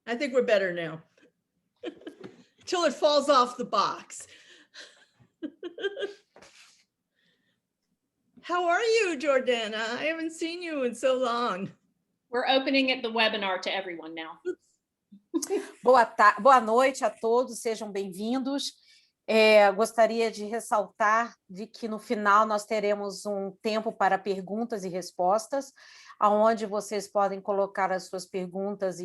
I think we're better now. Till it falls off the box. How are you, Jordana? I haven't seen you in so long. We're opening the webinar to everyone now. Boa noite a todos, sejam bem-vindos. Gostaria de ressaltar de que no final nós teremos um tempo para perguntas e respostas, onde vocês podem colocar as suas perguntas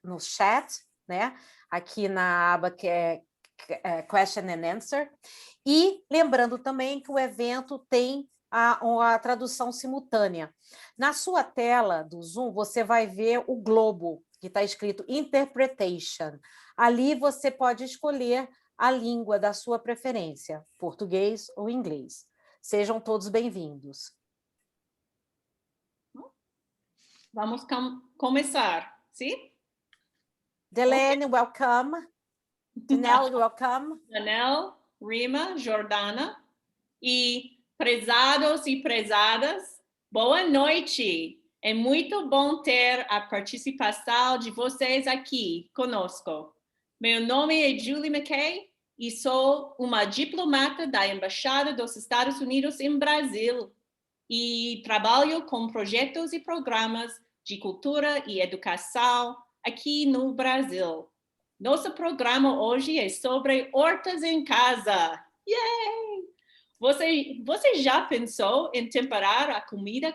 no chat, né? Aqui na aba que é Question and Answer. E lembrando também que o evento tem a tradução simultânea. Na sua tela do Zoom, você vai ver o globo, que está escrito Interpretation. Ali você pode escolher a língua da sua preferência, português ou inglês. Sejam todos bem-vindos. Vamos começar, sim? Danele, welcome. Danele, welcome. Danele, Rima, Jordana e prezados e prezadas, boa noite. É muito bom ter a participação de vocês aqui conosco. Meu nome é Julie McKay e sou uma diplomata da Embaixada dos Estados Unidos em Brasil e trabalho com projetos e programas de cultura e educação aqui no Brasil. Nosso programa hoje é sobre hortas em casa. Yay! Você já pensou em temperar a comida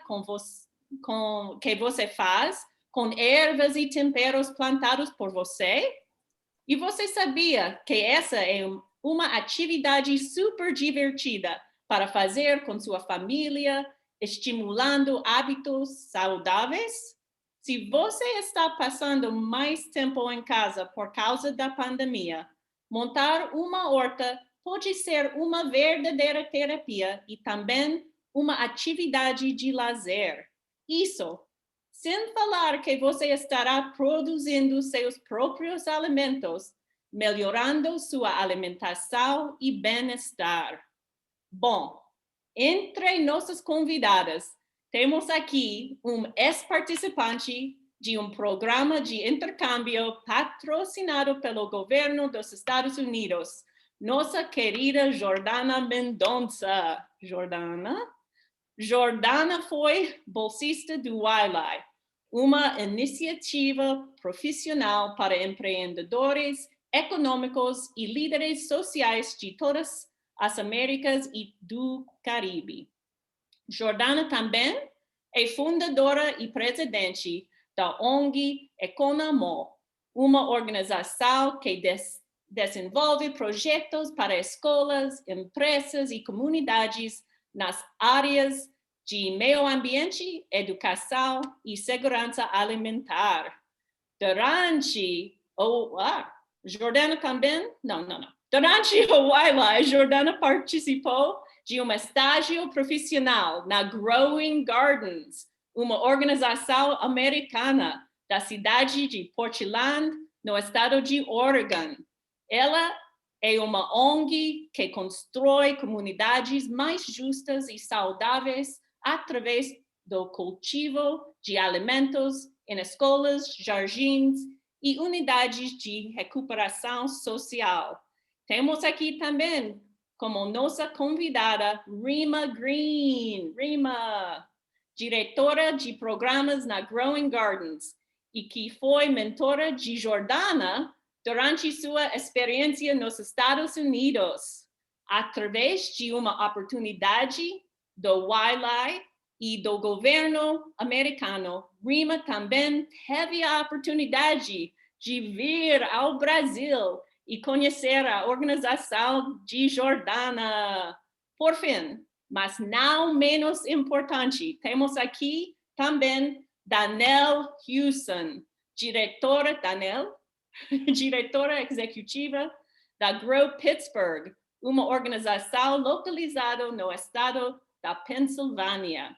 que você faz com ervas e temperos plantados por você? E você sabia que essa é uma atividade super divertida para fazer com sua família, estimulando hábitos saudáveis? Se você está passando mais tempo em casa por causa da pandemia, montar uma horta pode ser uma verdadeira terapia e também uma atividade de lazer. Isso, sem falar que você estará produzindo seus próprios alimentos, melhorando sua alimentação e bem-estar. Bom, entre nossas convidadas, temos aqui um ex-participante de um programa de intercâmbio patrocinado pelo governo dos Estados Unidos, nossa querida Jordana Mendonça. Jordana foi bolsista do YLI, uma iniciativa profissional para empreendedores econômicos e líderes sociais de todas as Américas e do Caribe. Jordana também é fundadora e presidente da ONG Econamo, uma organização que desenvolve projetos para escolas, empresas e comunidades nas áreas de meio ambiente, educação e segurança alimentar. Jordana também? Não. Durante o YLI, Jordana participou de um estágio profissional na Growing Gardens, uma organização americana da cidade de Portland, no estado de Oregon. Ela é uma ONG que constrói comunidades mais justas e saudáveis através do cultivo de alimentos em escolas, jardins e unidades de recuperação social. Temos aqui também como nossa convidada Rima Green, diretora de programas na Growing Gardens e que foi mentora de Jordana durante sua experiência nos Estados Unidos. Através de uma oportunidade do YLI e do governo americano, Rima também teve a oportunidade de vir ao Brasil e conhecer a organização de Jordana. Por fim, mas não menos importante, temos aqui também Danele Hughson, diretora executiva da Grow Pittsburgh, uma organização localizada no estado da Pensilvânia.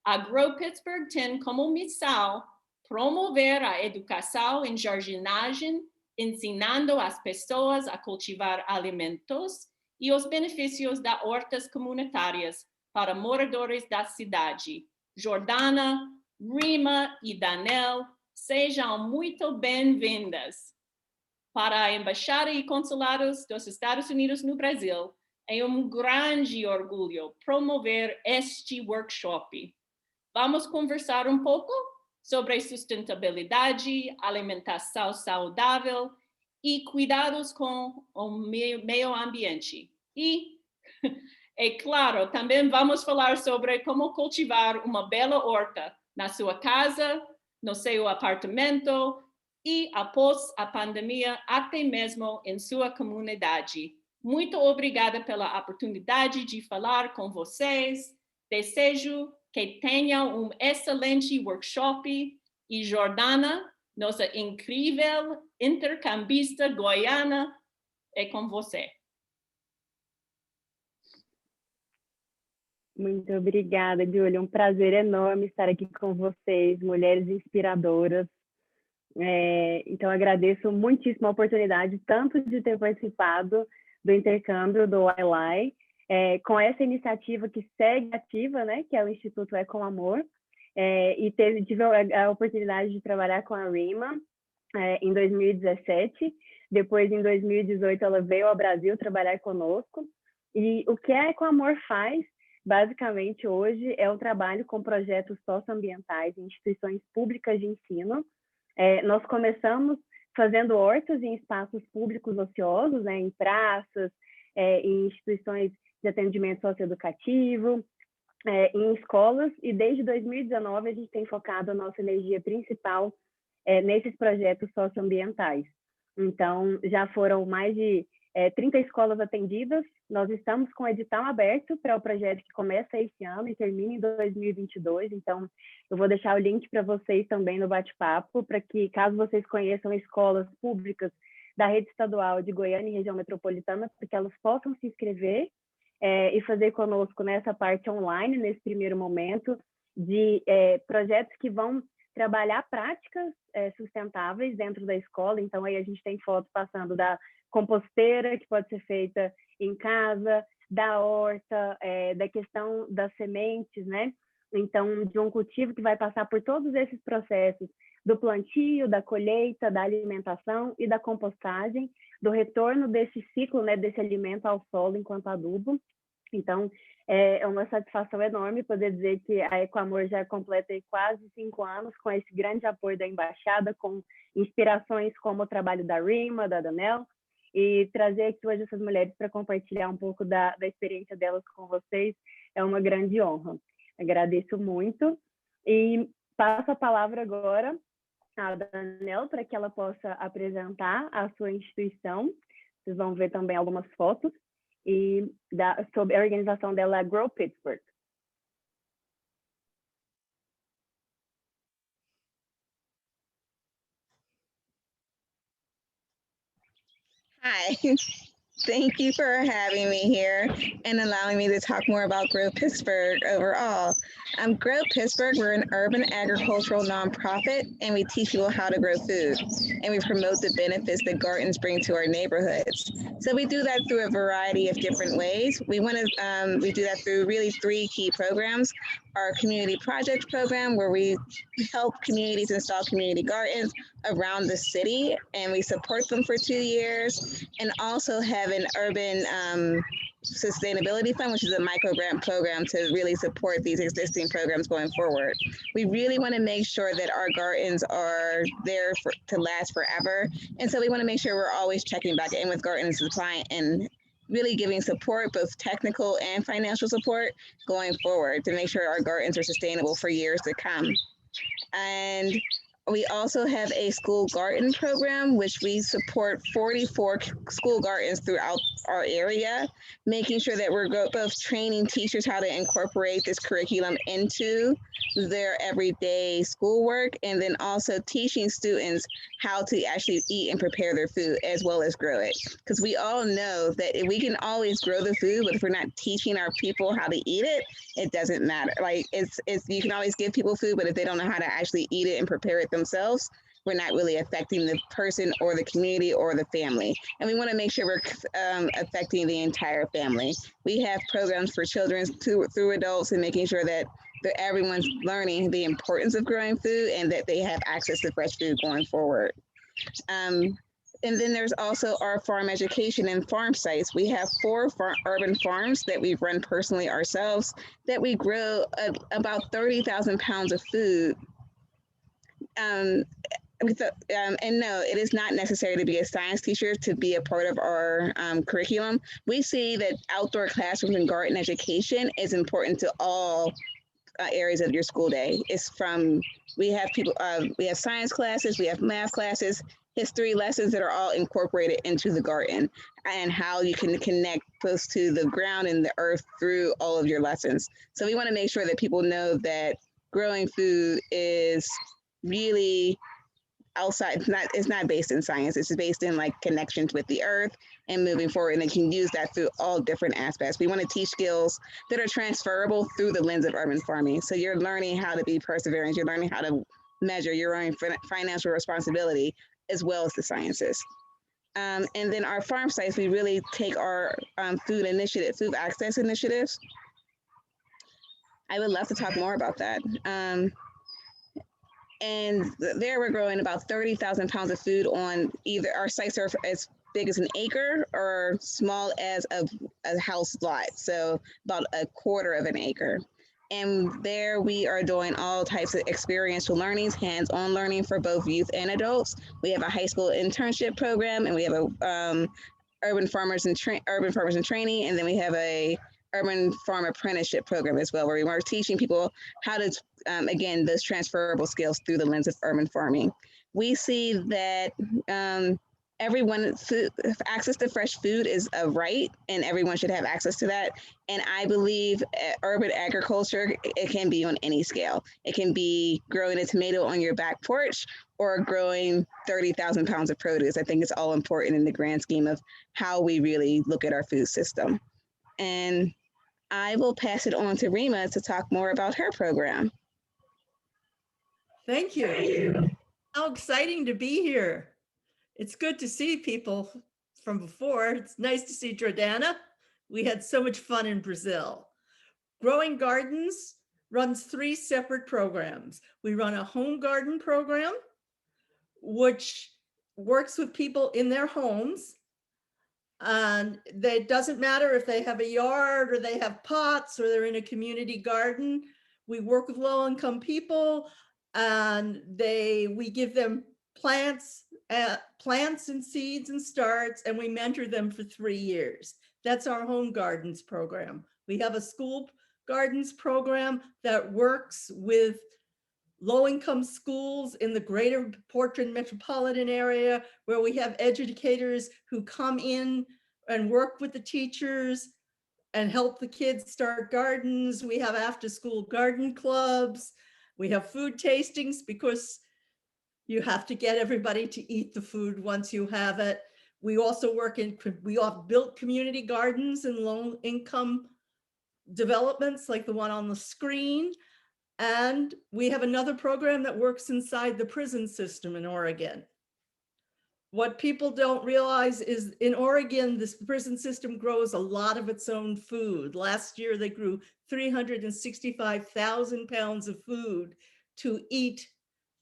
A Grow Pittsburgh tem como missão promover a educação em jardinagem, ensinando as pessoas a cultivar alimentos e os benefícios das hortas comunitárias para moradores da cidade. Jordana, Rima e Danele, Sejam muito bem-vindas. Para a Embaixada e Consulados dos Estados Unidos no Brasil, é um grande orgulho promover este workshop. Vamos conversar um pouco sobre sustentabilidade, alimentação saudável e cuidados com o meio ambiente. E, é claro, também vamos falar sobre como cultivar uma bela horta na sua casa, no seu apartamento e, após a pandemia, até mesmo em sua comunidade. Muito obrigada pela oportunidade de falar com vocês. Desejo que tenham um excelente workshop e Jordana, nossa incrível intercambista goiana, é com você. Muito obrigada, Júlia. Um prazer enorme estar aqui com vocês, mulheres inspiradoras. Então, agradeço muitíssimo a oportunidade, tanto de ter participado do intercâmbio do YLI, com essa iniciativa que segue ativa, né, que é o Instituto É com Amor, e tive a oportunidade de trabalhar com a Rima em 2017. Depois, em 2018, ela veio ao Brasil trabalhar conosco. E o que a É com Amor faz, basicamente, hoje, é um trabalho com projetos socioambientais em instituições públicas de ensino. Nós começamos fazendo hortas em espaços públicos ociosos, né, em praças, em instituições de atendimento socioeducativo, em escolas, e desde 2019 a gente tem focado a nossa energia principal nesses projetos socioambientais. Então, já foram mais de 30 escolas atendidas. Nós estamos com o edital aberto para o projeto que começa esse ano e termina em 2022. Então, eu vou deixar o link para vocês também no bate-papo, para que, caso vocês conheçam escolas públicas da rede estadual de Goiânia e região metropolitana, para que elas possam se inscrever e fazer conosco nessa parte online, nesse primeiro momento, de projetos que vão trabalhar práticas sustentáveis dentro da escola. Então, aí a gente tem foto passando da composteira, que pode ser feita em casa, da horta, da questão das sementes, né? Então, de um cultivo que vai passar por todos esses processos, do plantio, da colheita, da alimentação e da compostagem, do retorno desse ciclo, né, desse alimento ao solo enquanto adubo. Então, é uma satisfação enorme poder dizer que a É com Amor já completa quase 5 anos com esse grande apoio da Embaixada, com inspirações como o trabalho da Rima, da Danele, e trazer aqui hoje essas mulheres para compartilhar um pouco da experiência delas com vocês é uma grande honra. Agradeço muito e passo a palavra agora à Danele para que ela possa apresentar a sua instituição. Vocês vão ver também algumas fotos e sobre a organização dela, a Grow Pittsburgh. Hi, thank you for having me here and allowing me to talk more about Grow Pittsburgh overall. Grow Pittsburgh, we're an urban agricultural nonprofit, and we teach people how to grow food, and we promote the benefits that gardens bring to our neighborhoods. So we do that through a variety of different ways. We do that through really 3 key programs. Our community project program, where we help communities install community gardens around the city, and we support them for 2 years, and also have an urban sustainability fund, which is a micro grant program to really support these existing programs going forward. We really want to make sure that our gardens are there to last forever, and so we want to make sure we're always checking back in with garden supply and really giving support, both technical and financial support, going forward to make sure our gardens are sustainable for years to come. And we also have a school garden program, which we support 44 school gardens throughout our area, making sure that we're both training teachers how to incorporate this curriculum into their everyday schoolwork, and then also teaching students how to actually eat and prepare their food as well as grow it. Because we all know that we can always grow the food, but if we're not teaching our people how to eat it, it doesn't matter. Like you can always give people food, but if they don't know how to actually eat it and prepare it themselves, we're not really affecting the person or the community or the family. And we want to make sure we're affecting the entire family. We have programs for children through adults, and making sure that that everyone's learning the importance of growing food and that they have access to fresh food going forward. And then there's also our farm education and farm sites. We have 4 urban farms that we run personally ourselves that we grow about 30,000 pounds of food. And no, it is not necessary to be a science teacher to be a part of our curriculum. We see that outdoor classrooms and garden education is important to all areas of your school day. It's from, we have science classes, we have math classes, history lessons that are all incorporated into the garden, and how you can connect close to the ground and the earth through all of your lessons. So we want to make sure that people know that growing food is really outside, it's not based in science, it's based in like connections with the earth and moving forward, and they can use that through all different aspects. We want to teach skills that are transferable through the lens of urban farming. So you're learning how to be perseverant, you're learning how to measure your own financial responsibility, as well as the sciences. And then our farm sites, we really take our food access initiatives. I would love to talk more about that. And there we're growing about 30,000 pounds of food on either, our sites are as big as an acre or small as a house lot. So about a quarter of an acre. And there we are doing all types of experiential learnings, hands-on learning for both youth and adults. We have a high school internship program, and we have a urban farmers and training, and then we have a urban farm apprenticeship program as well, where we are teaching people how to, again, those transferable skills through the lens of urban farming. We see that access to fresh food is a right, and everyone should have access to that. And I believe urban agriculture, it can be on any scale. It can be growing a tomato on your back porch or growing 30,000 pounds of produce. I think it's all important in the grand scheme of how we really look at our food system. And I will pass it on to Rima to talk more about her program. Thank you. How exciting to be here. It's good to see people from before. It's nice to see Jordana. We had so much fun in Brazil. Growing Gardens runs 3 separate programs. We run a home garden program, which works with people in their homes. And it doesn't matter if they have a yard or they have pots or they're in a community garden. We work with low-income people, and we give them plants and seeds and starts, and we mentor them for 3 years. That's our home gardens program. We have a school gardens program that works with low-income schools in the greater Portland metropolitan area, where we have educators who come in and work with the teachers and help the kids start gardens. We have after-school garden clubs. We have food tastings, because you have to get everybody to eat the food once you have it. We also we have built community gardens in low-income developments like the one on the screen. And we have another program that works inside the prison system in Oregon. What people don't realize is in Oregon, this prison system grows a lot of its own food. Last year, they grew 365,000 pounds of food to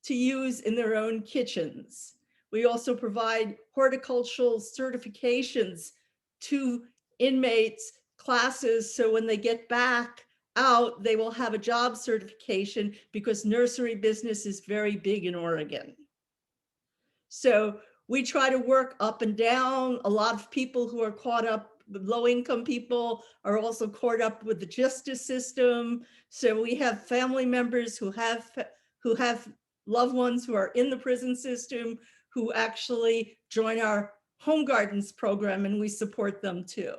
use in their own kitchens. We also provide horticultural certifications to inmates, classes, so when they get back out, they will have a job certification, because nursery business is very big in Oregon. So we try to work up and down. A lot of people who are caught up, low-income people, are also caught up with the justice system. So we have family members who have loved ones who are in the prison system who actually join our home gardens program, and we support them too.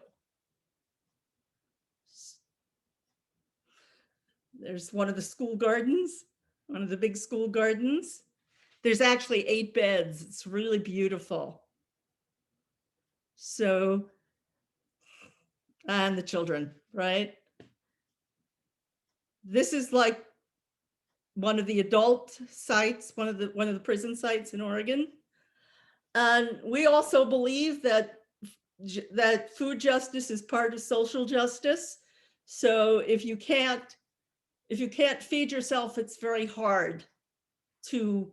There's one of the school gardens, one of the big school gardens. There's actually 8 beds. It's really beautiful. So, and the children, right? This is like one of the adult sites, one of the prison sites in Oregon. And we also believe that food justice is part of social justice. So if If you can't feed yourself, it's very hard to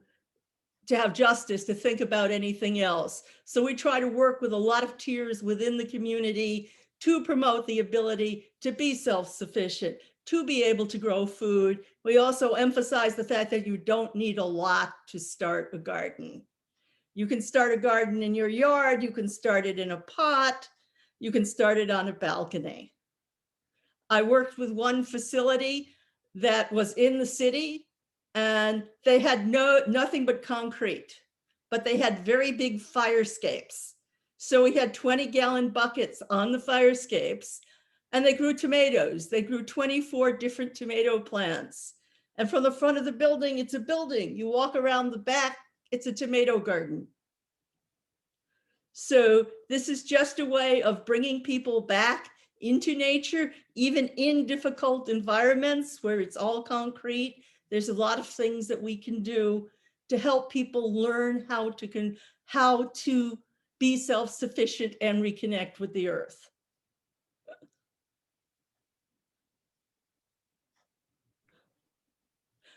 have justice, to think about anything else. So we try to work with a lot of tiers within the community to promote the ability to be self-sufficient, to be able to grow food. We also emphasize the fact that you don't need a lot to start a garden. You can start a garden in your yard, you can start it in a pot, you can start it on a balcony. I worked with one facility that was in the city, and they had nothing but concrete, but they had very big fire escapes. So we had 20-gallon buckets on the fire escapes, and they grew tomatoes. They grew 24 different tomato plants. And from the front of the building, it's a building. You walk around the back, it's a tomato garden. So this is just a way of bringing people back into nature, even in difficult environments where it's all concrete. There's a lot of things that we can do to help people learn how to be self-sufficient and reconnect with the earth.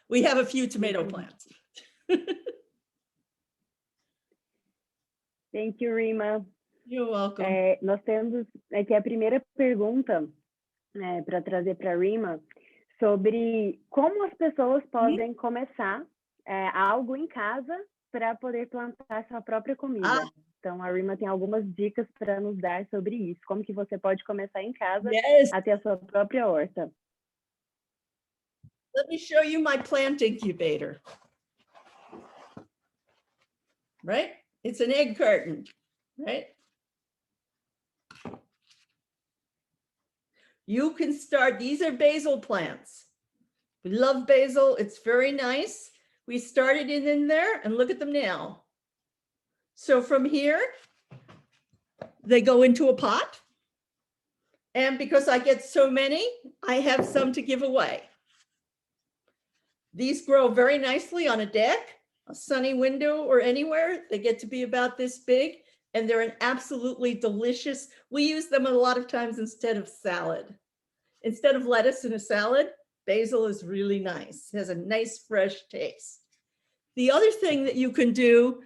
We have a few tomato plants. Thank you, Rima. You're welcome. Nós temos aqui a primeira pergunta para trazer para a Rima sobre como as pessoas podem começar algo em casa para poder plantar sua própria comida. Então, a Rima tem algumas dicas para nos dar sobre isso. Como que você pode começar em casa a ter a sua própria horta. Let me show you my plant incubator. Right? It's an egg carton, right? You can start, these are basil plants. We love basil, it's very nice. We started it in there and look at them now. So from here, they go into a pot. And because I get so many, I have some to give away. These grow very nicely on a deck, a sunny window, or anywhere. They get to be about this big, and they're an absolutely delicious. We use them a lot of times instead of salad. Instead of lettuce in a salad, basil is really nice. It has a nice fresh taste. The other thing that you can do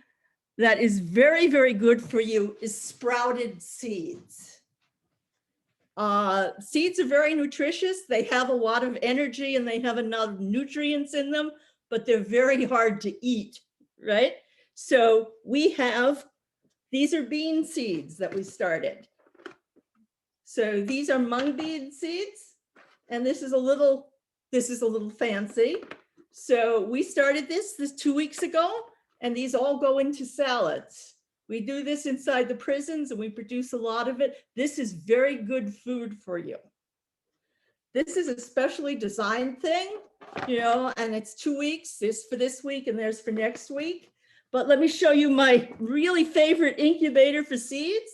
that is very, very good for you is sprouted seeds. Seeds are very nutritious. They have a lot of energy and they have enough nutrients in them, but they're very hard to eat, right? So we have, these are bean seeds that we started. So these are mung bean seeds, and this is a little fancy. So we started this 2 weeks ago, and these all go into salads. We do this inside the prisons and we produce a lot of it. This is very good food for you. This is a specially designed thing, you know, and it's 2 weeks. There's for this week and there's for next week. But let me show you my really favorite incubator for seeds.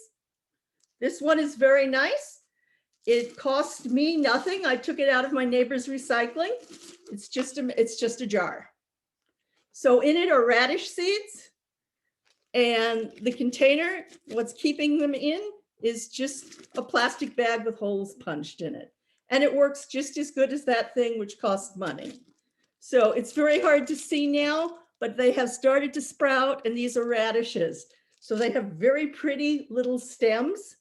This one is very nice. It cost me nothing. I took it out of my neighbor's recycling. It's just a jar. So in it are radish seeds. And the container, what's keeping them in is just a plastic bag with holes punched in it. And it works just as good as that thing, which costs money. So it's very hard to see now, but they have started to sprout, and these are radishes. So they have very pretty little stems,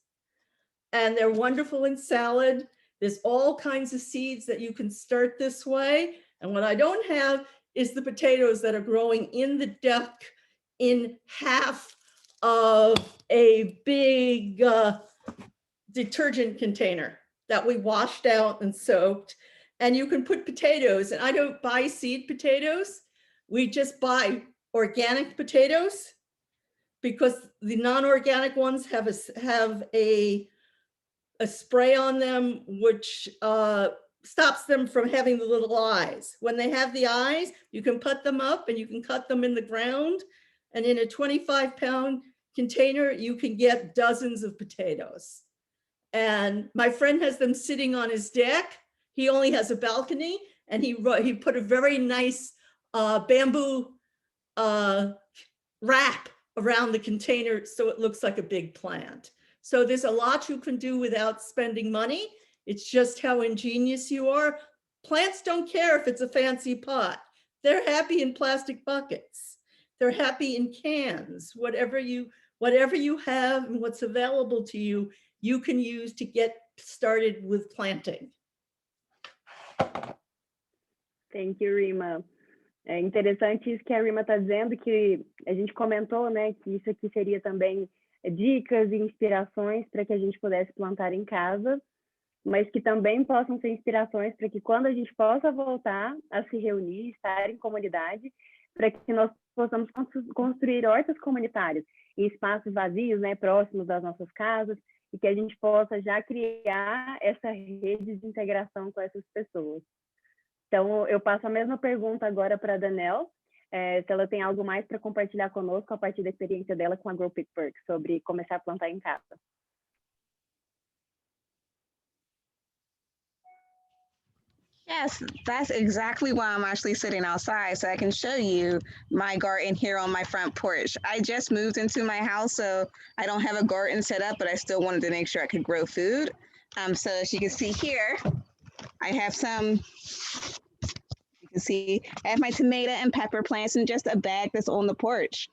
and they're wonderful in salad. There's all kinds of seeds that you can start this way. And what I don't have is the potatoes that are growing in the deck in half of a big detergent container that we washed out and soaked. And you can put potatoes, and I don't buy seed potatoes. We just buy organic potatoes because the non-organic ones have a spray on them which stops them from having the little eyes. When they have the eyes, you can put them up and you can cut them in the ground. And in a 25-pound container, you can get dozens of potatoes. And my friend has them sitting on his deck. He only has a balcony, and he put a very nice bamboo wrap around the container so it looks like a big plant. So there's a lot you can do without spending money. It's just how ingenious you are. Plants don't care if it's a fancy pot. They're happy in plastic buckets. They're happy in cans. Whatever you have and what's available to you, you can use to get started with planting. Thank you, Rima. É interessante isso que a Rima está dizendo, que a gente comentou, né, que isso aqui seria também dicas e inspirações para que a gente pudesse plantar em casa, mas que também possam ser inspirações para que quando a gente possa voltar a se reunir, estar em comunidade, para que nós possamos construir hortas comunitárias em espaços vazios, né, próximos das nossas casas, e que a gente possa já criar essa rede de integração com essas pessoas. Então, eu passo a mesma pergunta agora para a Danele, se ela tem algo mais para compartilhar conosco a partir da experiência dela com a Grow Pittsburgh, sobre começar a plantar em casa. Yes, that's exactly why I'm actually sitting outside, so I can show you my garden here on my front porch. I just moved into my house, so I don't have a garden set up, but I still wanted to make sure I could grow food. So as you can see here, I have some, you can see, I have my tomato and pepper plants in just a bag that's on the porch.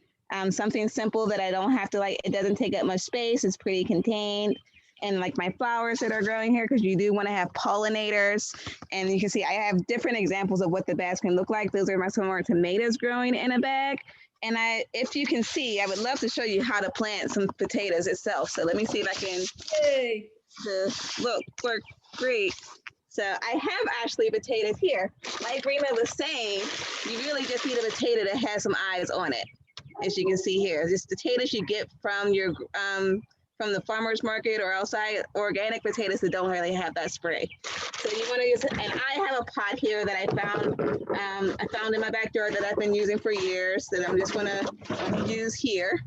Something simple that I don't have to, like, it doesn't take up much space, it's pretty contained. And like my flowers that are growing here, because you do want to have pollinators. And you can see I have different examples of what the bags can look like. Those are some more tomatoes growing in a bag. And if you can see, I would love to show you how to plant some potatoes itself. So let me see if I can. Yay. Look, great. So I have actually potatoes here. Like Rima was saying, you really just need a potato that has some eyes on it. As you can see here, just potatoes you get from your from the farmer's market or outside, organic potatoes that don't really have that spray. So you want to use, and I have a pot here that I found in my backyard that I've been using for years that I'm just going to use here.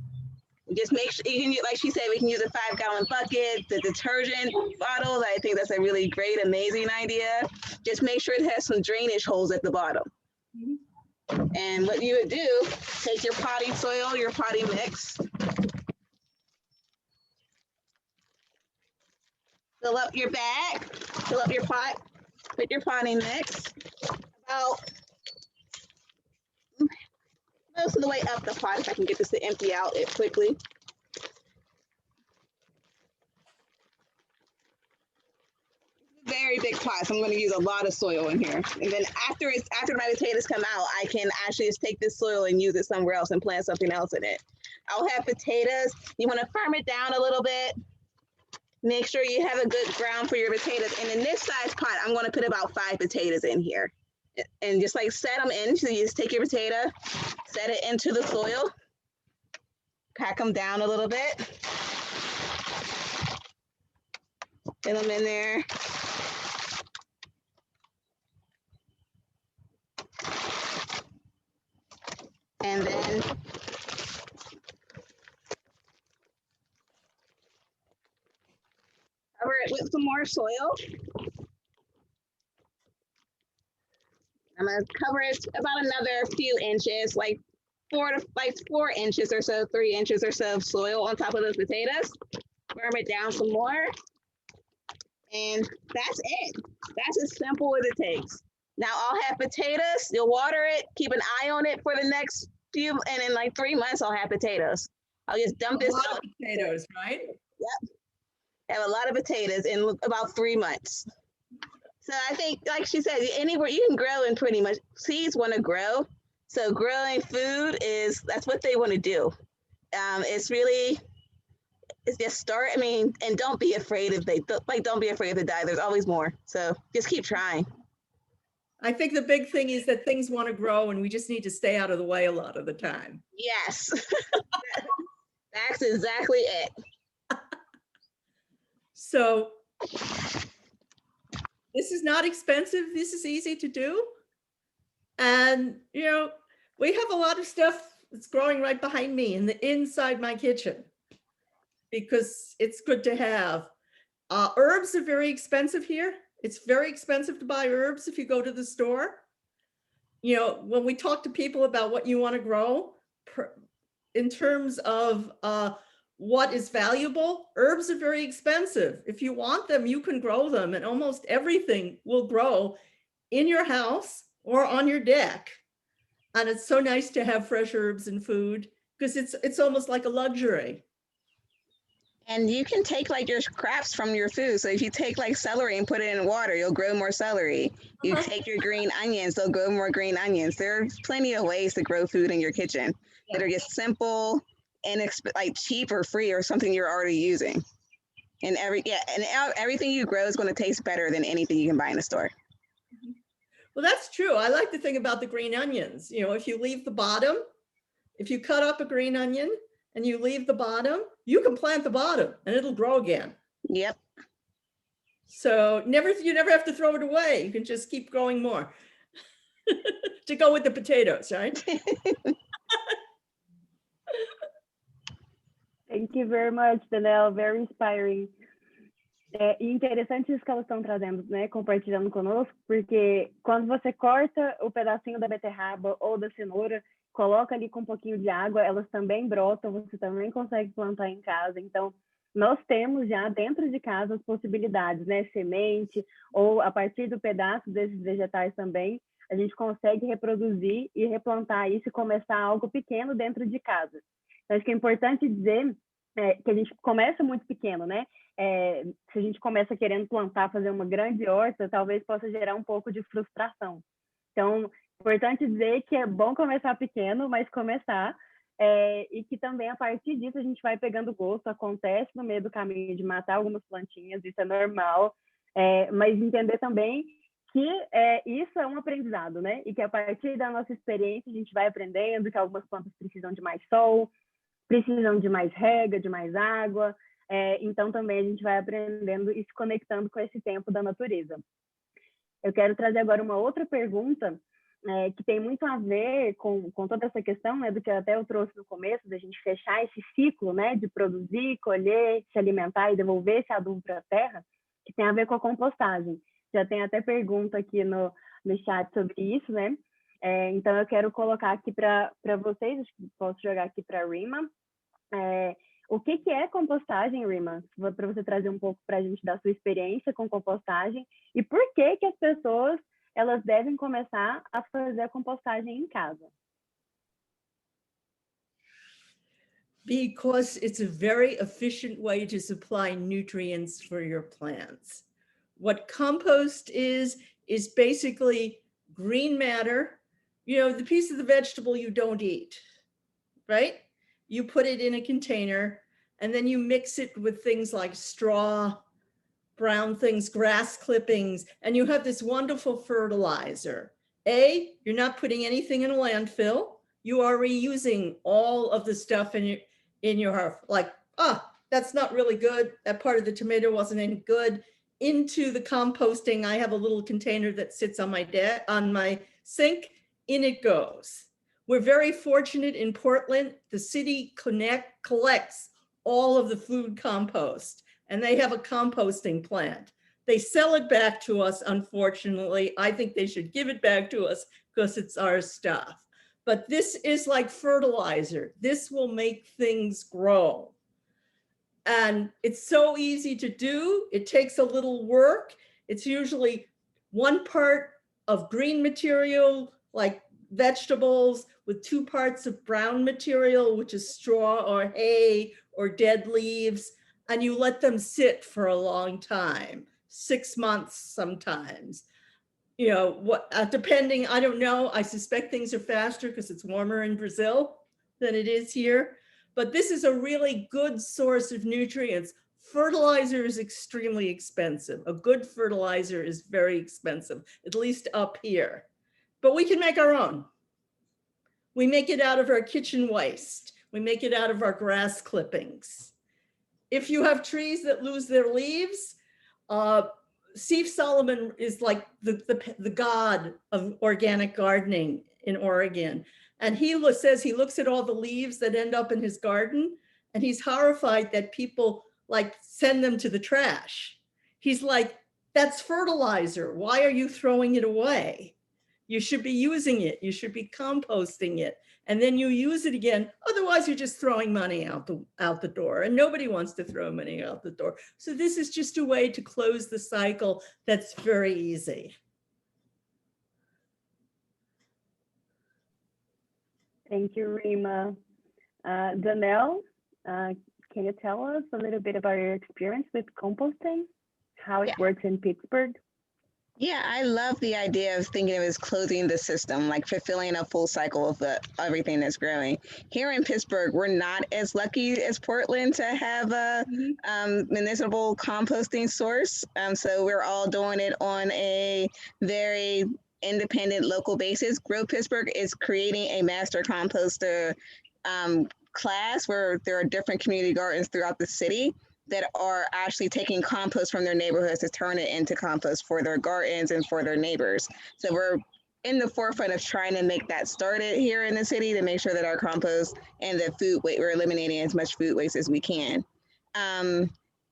Just make sure you can, like she said, we can use a 5-gallon bucket, the detergent bottle. I think that's a really great, amazing idea. Just make sure it has some drainage holes at the bottom. Mm-hmm. And what you would do, take your potting soil, your potting mix, fill up your bag, fill up your pot, put your potting mix about most of the way up the pot, if I can get this to empty out it quickly. Very big pot, so I'm going to use a lot of soil in here. And then after my potatoes come out, I can actually just take this soil and use it somewhere else and plant something else in it. I'll have potatoes. You want to firm it down a little bit. Make sure you have a good ground for your potatoes. And in this size pot, I'm going to put about 5 potatoes in here. And just like set them in. So you just take your potato, set it into the soil, pack them down a little bit, get them in there. And then cover it with some more soil. I'm going to cover it about another few inches, like 4 inches or so, 3 inches or so of soil on top of those potatoes. Firm it down some more. And that's it. That's as simple as it takes. Now I'll have potatoes, you'll water it, keep an eye on it for the next few, and in like 3 months, I'll have potatoes. I'll just dump this out. Potatoes, right? Yep. I have a lot of potatoes in about 3 months. So I think, like she said, anywhere you can grow in pretty much, seeds want to grow. So growing food that's what they want to do. It's just start, and don't be afraid don't be afraid to die. There's always more. So just keep trying. I think the big thing is that things want to grow and we just need to stay out of the way a lot of the time. Yes, that's exactly it. So this is not expensive. This is easy to do. And, we have a lot of stuff that's growing right behind me inside my kitchen because it's good to have. Herbs are very expensive here. It's very expensive to buy herbs if you go to the store. When we talk to people about what you want to grow in terms of what is valuable, herbs are very expensive. If you want them, you can grow them, and almost everything will grow in your house or on your deck. And it's so nice to have fresh herbs and food because it's almost like a luxury. And you can take like your scraps from your food. So if you take like celery and put it in water, you'll grow more celery. You take your green onions, they'll grow more green onions. There's plenty of ways to grow food in your kitchen that are just simple and like cheap or free or something you're already using. And everything you grow is going to taste better than anything you can buy in the store. Well, that's true. I like the thing about the green onions. You know, if you leave the bottom, if you cut up a green onion and you leave the bottom, you can plant the bottom and it'll grow again. Yep. So you never have to throw it away. You can just keep growing more to go with the potatoes, right? Thank you very much, Danele. Very inspiring. E interessante isso que elas estão trazendo, né? Compartilhando conosco, porque quando você corta o pedacinho da beterraba ou da cenoura, coloca ali com um pouquinho de água, elas também brotam, você também consegue plantar em casa. Então, nós temos já dentro de casa as possibilidades, né? Semente, ou a partir do pedaço desses vegetais também, a gente consegue reproduzir e replantar isso e começar algo pequeno dentro de casa. Então, acho que é importante dizer que a gente começa muito pequeno, né? Se a gente começa querendo plantar, fazer uma grande horta, talvez possa gerar um pouco de frustração. Então, importante dizer que é bom começar pequeno, mas começar, e que também a partir disso a gente vai pegando gosto, acontece no meio do caminho de matar algumas plantinhas, isso é normal, mas entender também que isso é um aprendizado, né? E que a partir da nossa experiência a gente vai aprendendo que algumas plantas precisam de mais sol, precisam de mais rega, de mais água, então também a gente vai aprendendo e se conectando com esse tempo da natureza. Eu quero trazer agora uma outra pergunta que tem muito a ver com toda essa questão, né, do que até eu trouxe no começo, da gente fechar esse ciclo, né, de produzir, colher, se alimentar e devolver esse adubo para a terra, que tem a ver com a compostagem. Já tem até pergunta aqui no chat sobre isso, né? Então eu quero colocar aqui para vocês, acho que posso jogar aqui para a Rima. O que é compostagem, Rima? Para você trazer um pouco para a gente da sua experiência com compostagem e por que as pessoas elas devem começar a fazer a compostagem em casa. Because it's a very efficient way to supply nutrients for your plants. What compost is basically green matter, you know, the piece of the vegetable you don't eat, right? You put it in a container and then you mix it with things like straw, brown things, grass clippings, and you have this wonderful fertilizer. You're not putting anything in a landfill. You are reusing all of the stuff in your like, that's not really good. That part of the tomato wasn't any good. Into the composting, I have a little container that sits on my sink. In it goes. We're very fortunate in Portland. The city collects all of the food compost, and they have a composting plant. They sell it back to us, unfortunately. I think they should give it back to us because it's our stuff. But this is like fertilizer. This will make things grow. And it's so easy to do. It takes a little work. It's usually 1 part of green material, like vegetables, with 2 parts of brown material, which is straw or hay or dead leaves. And you let them sit for a long time, 6 months sometimes. You know, what depending, I don't know. I suspect things are faster because it's warmer in Brazil than it is here. But this is a really good source of nutrients. Fertilizer is extremely expensive. A good fertilizer is very expensive, at least up here. But we can make our own. We make it out of our kitchen waste. We make it out of our grass clippings. If you have trees that lose their leaves, Steve Solomon is like the god of organic gardening in Oregon. And he says he looks at all the leaves that end up in his garden, and he's horrified that people like send them to the trash. He's like, that's fertilizer. Why are you throwing it away? You should be using it. You should be composting it. And then you use it again. Otherwise, you're just throwing money out the door. And nobody wants to throw money out the door. So this is just a way to close the cycle that's very easy. Thank you, Rima. Danele, can you tell us a little bit about your experience with composting, how it works in Pittsburgh? Yeah, I love the idea of thinking of it as closing the system, like fulfilling a full cycle of everything that's growing. Here in Pittsburgh, we're not as lucky as Portland to have a municipal composting source. So we're all doing it on a very independent local basis. Grow Pittsburgh is creating a master composter class where there are different community gardens throughout the city that are actually taking compost from their neighborhoods to turn it into compost for their gardens and for their neighbors. So we're in the forefront of trying to make that started here in the city to make sure that our compost and the food waste, we're eliminating as much food waste as we can.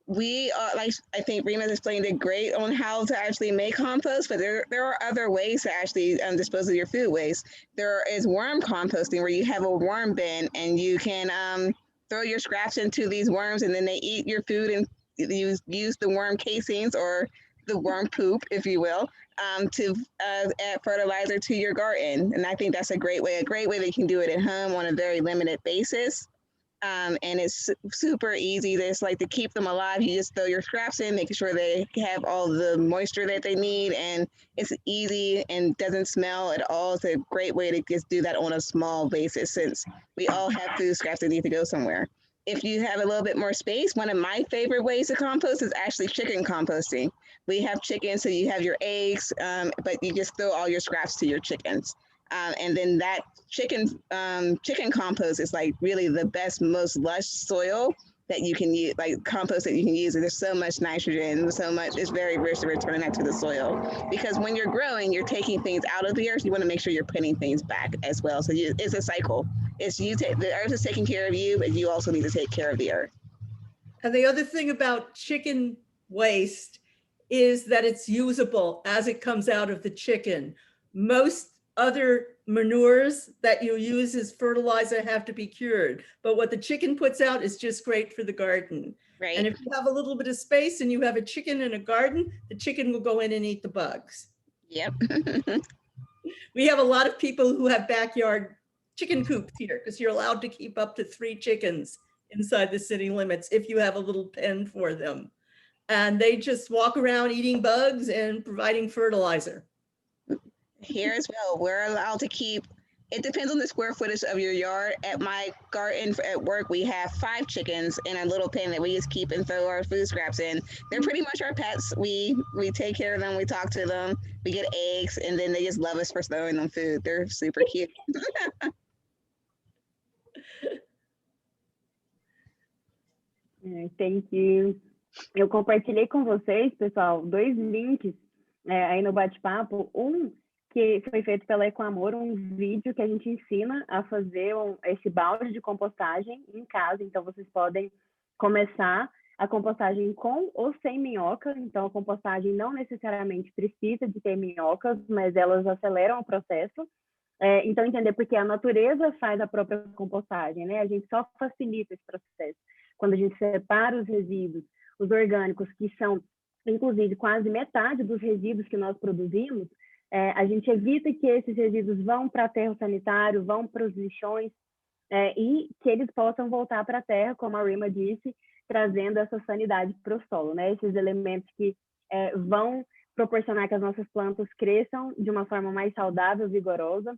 We are, like, I think Rima's explained it great on how to actually make compost, but there are other ways to actually dispose of your food waste. There is worm composting where you have a worm bin and you can throw your scraps into these worms and then they eat your food and use the worm casings or the worm poop, if you will, to add fertilizer to your garden. And I think that's a great way that you can do it at home on a very limited basis. And it's super easy. It's like to keep them alive. You just throw your scraps in, making sure they have all the moisture that they need. And it's easy and doesn't smell at all. It's a great way to just do that on a small basis since we all have food scraps that need to go somewhere. If you have a little bit more space, one of my favorite ways to compost is actually chicken composting. We have chickens, so you have your eggs, but you just throw all your scraps to your chickens. And then that chicken compost is like really the best, most lush soil that you can use, like compost that you can use. And there's so much nitrogen, so much, it's very rich to return that to the soil. Because when you're growing, you're taking things out of the earth. You want to make sure you're putting things back as well. So it's a cycle. The earth is taking care of you, but you also need to take care of the earth. And the other thing about chicken waste is that it's usable as it comes out of the chicken. Most other manures that you use as fertilizer have to be cured, but what the chicken puts out is just great for the garden. Right. And if you have a little bit of space and you have a chicken in a garden, the chicken will go in and eat the bugs. Yep. We have a lot of people who have backyard chicken coops here because you're allowed to keep up to 3 chickens inside the city limits if you have a little pen for them. And they just walk around eating bugs and providing fertilizer. Here as well, we're allowed to keep, it depends on the square footage of your yard. At my garden at work, we have 5 chickens in a little pen that we just keep and throw our food scraps in. They're pretty much our pets. We take care of them, we talk to them, we get eggs, and then they just love us for throwing them food. They're super cute. Thank you. Eu compartilhei com vocês, pessoal, 2 links aí no bate-papo. Que foi feito pela Ecoamor, um vídeo que a gente ensina a fazer esse balde de compostagem em casa. Então, vocês podem começar a compostagem com ou sem minhoca. Então, a compostagem não necessariamente precisa de ter minhocas, mas elas aceleram o processo. Então, entender porque a natureza faz a própria compostagem, né? A gente só facilita esse processo. Quando a gente separa os resíduos, os orgânicos, que são, inclusive, quase metade dos resíduos que nós produzimos, a gente evita que esses resíduos vão para aterro sanitário, vão para os lixões, e que eles possam voltar para a terra, como a Rima disse, trazendo essa sanidade para o solo, né? Esses elementos que vão proporcionar que as nossas plantas cresçam de uma forma mais saudável, vigorosa.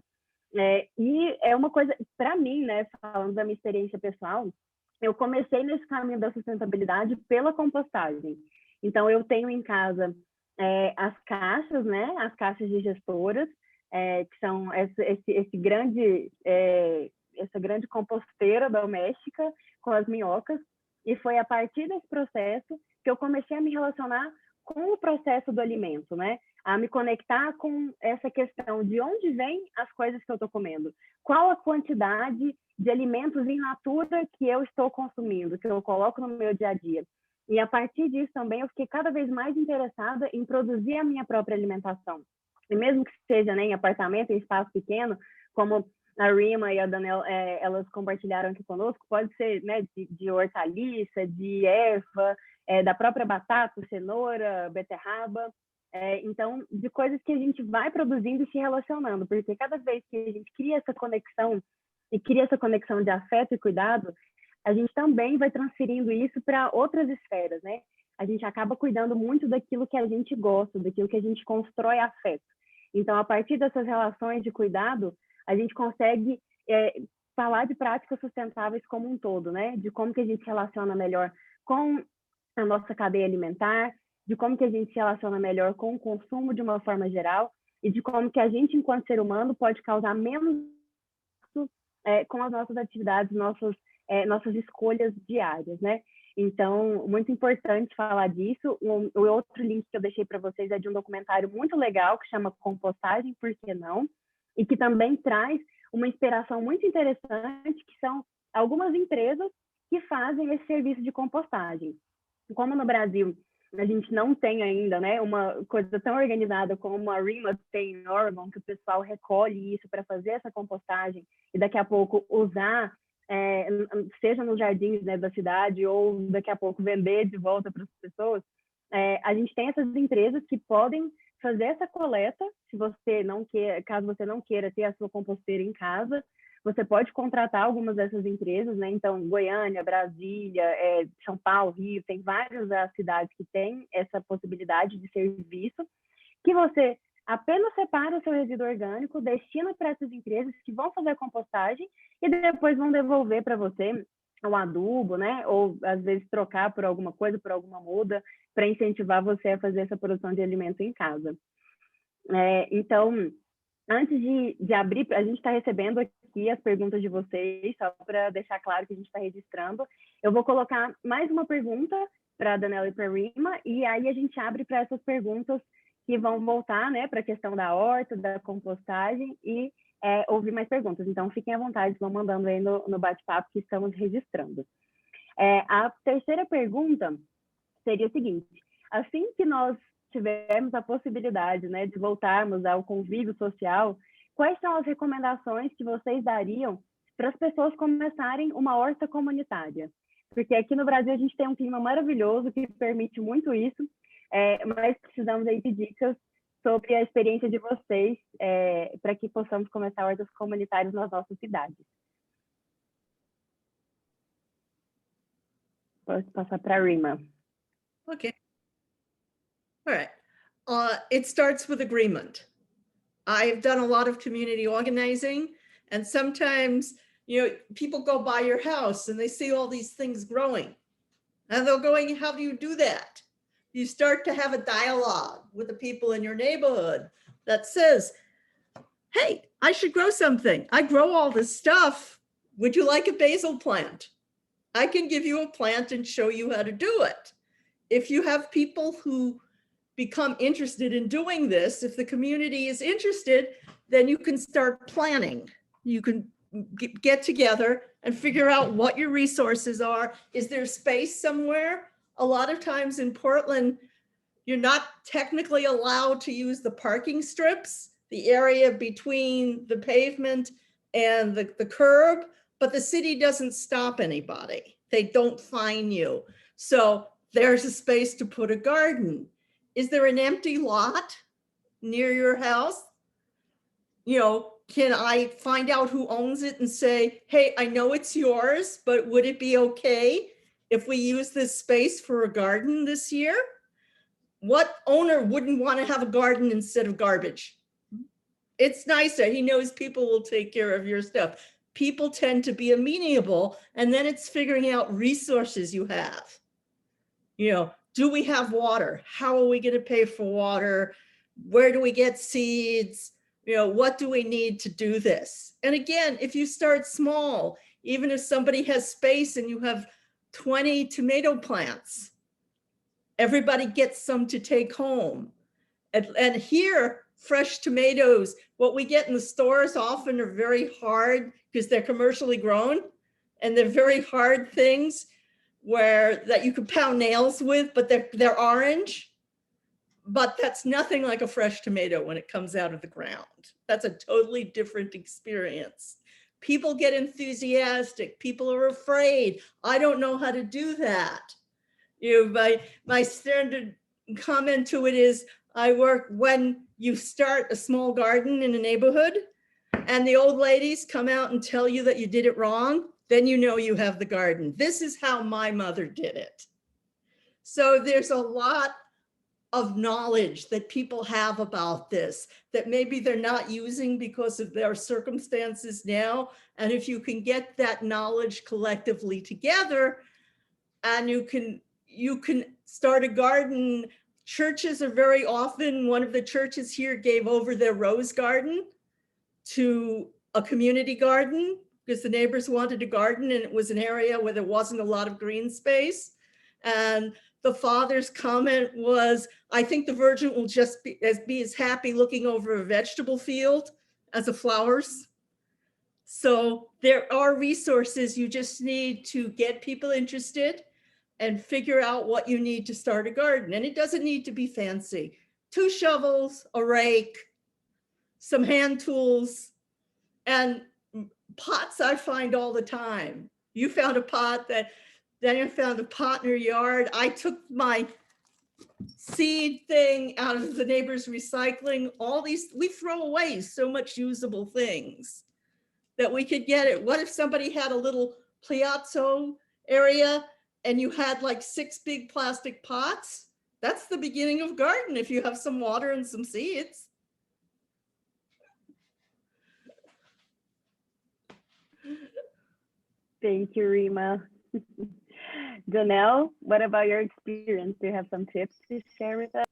E é uma coisa, para mim, né, falando da minha experiência pessoal, eu comecei nesse caminho da sustentabilidade pela compostagem. Então, eu tenho em casa as caixas, né, as caixas digestoras, que são essa grande composteira doméstica com as minhocas, e foi a partir desse processo que eu comecei a me relacionar com o processo do alimento, né, a me conectar com essa questão de onde vêm as coisas que eu estou comendo, qual a quantidade de alimentos in natura que eu estou consumindo, que eu coloco no meu dia a dia. E a partir disso também eu fiquei cada vez mais interessada em produzir a minha própria alimentação. E mesmo que seja, né, em apartamento, em espaço pequeno, como a Rima e a Danele, elas compartilharam aqui conosco, pode ser, né, de hortaliça, de erva, da própria batata, cenoura, beterraba. Então, de coisas que a gente vai produzindo e se relacionando, porque cada vez que a gente cria essa conexão e cria essa conexão de afeto e cuidado, a gente também vai transferindo isso para outras esferas, né? A gente acaba cuidando muito daquilo que a gente gosta, daquilo que a gente constrói afeto. Então, a partir dessas relações de cuidado, a gente consegue falar de práticas sustentáveis como um todo, né? De como que a gente se relaciona melhor com a nossa cadeia alimentar, de como que a gente se relaciona melhor com o consumo de uma forma geral e de como que a gente, enquanto ser humano, pode causar menos com as nossas atividades, nossas escolhas diárias, né? Então, muito importante falar disso. O outro link que eu deixei para vocês é de um documentário muito legal que chama Compostagem, Por que Não? E que também traz uma inspiração muito interessante, que são algumas empresas que fazem esse serviço de compostagem. Como no Brasil a gente não tem ainda, né, uma coisa tão organizada como a Rima tem em Oregon, que o pessoal recolhe isso para fazer essa compostagem e daqui a pouco usar, seja nos jardins, né, da cidade ou daqui a pouco vender de volta para as pessoas, a gente tem essas empresas que podem fazer essa coleta, se você não quer, caso você não queira ter a sua composteira em casa, você pode contratar algumas dessas empresas, né? Então, Goiânia, Brasília, São Paulo, Rio, tem várias cidades que têm essa possibilidade de serviço, que você apenas separa o seu resíduo orgânico, destina para essas empresas que vão fazer a compostagem e depois vão devolver para você o adubo, né? Ou às vezes trocar por alguma coisa, por alguma muda, para incentivar você a fazer essa produção de alimento em casa. Então, antes de abrir, a gente está recebendo aqui as perguntas de vocês, só para deixar claro que a gente está registrando. Eu vou colocar mais uma pergunta para a Danele e para a Rima, e aí a gente abre para essas perguntas que vão voltar, né, para a questão da horta, da compostagem e ouvir mais perguntas. Então, fiquem à vontade, vão mandando aí no bate-papo que estamos registrando. A terceira pergunta seria o seguinte: assim que nós tivermos a possibilidade, né, de voltarmos ao convívio social, quais são as recomendações que vocês dariam para as pessoas começarem uma horta comunitária? Porque aqui no Brasil a gente tem um clima maravilhoso que permite muito isso, mas precisamos aí de dicas sobre a experiência de vocês para que possamos começar hortas comunitárias nas nossas cidades. Posso passar para a Rima. Okay. All right. It starts with agreement. I've done a lot of community organizing, and sometimes, people go by your house and they see all these things growing, and they're going, how do you do that? You start to have a dialogue with the people in your neighborhood that says, hey, I should grow something. I grow all this stuff. Would you like a basil plant? I can give you a plant and show you how to do it. If you have people who become interested in doing this, if the community is interested, then you can start planning. You can get together and figure out what your resources are. Is there space somewhere? A lot of times in Portland, you're not technically allowed to use the parking strips, the area between the pavement and the curb, but the city doesn't stop anybody. They don't fine you. So there's a space to put a garden. Is there an empty lot near your house? Can I find out who owns it and say, hey, I know it's yours, but would it be okay if we use this space for a garden this year? What owner wouldn't want to have a garden instead of garbage? It's nicer. He knows people will take care of your stuff. People tend to be amenable, and then it's figuring out resources you have. Do we have water? How are we going to pay for water? Where do we get seeds? What do we need to do this? And again, if you start small, even if somebody has space and you have 20 tomato plants, everybody gets some to take home. And here, fresh tomatoes, what we get in the stores often are very hard because they're commercially grown, and they're very hard things that you could pound nails with, but they're orange. But that's nothing like a fresh tomato when it comes out of the ground. That's a totally different experience. People get enthusiastic. People are afraid. I don't know how to do that. My standard comment to it is, when you start a small garden in a neighborhood, and the old ladies come out and tell you that you did it wrong, then you know you have the garden. This is how my mother did it. So there's a lot of knowledge that people have about this that maybe they're not using because of their circumstances now. And if you can get that knowledge collectively together, and you can start a garden. Churches are very often, one of the churches here gave over their rose garden to a community garden because the neighbors wanted a garden and it was an area where there wasn't a lot of green space. And the father's comment was, I think the Virgin will just be as happy looking over a vegetable field as a flowers. So there are resources. You just need to get people interested and figure out what you need to start a garden. And it doesn't need to be fancy. 2 shovels, a rake, some hand tools, and pots I find all the time. You found a pot Daniel found a pot in her yard. I took my seed thing out of the neighbor's recycling. All these, we throw away so much usable things that we could get it. What if somebody had a little palazzo area and you had like 6 big plastic pots? That's the beginning of garden if you have some water and some seeds. Thank you, Rima. Danele, what about your experience? Do you have some tips to share with us?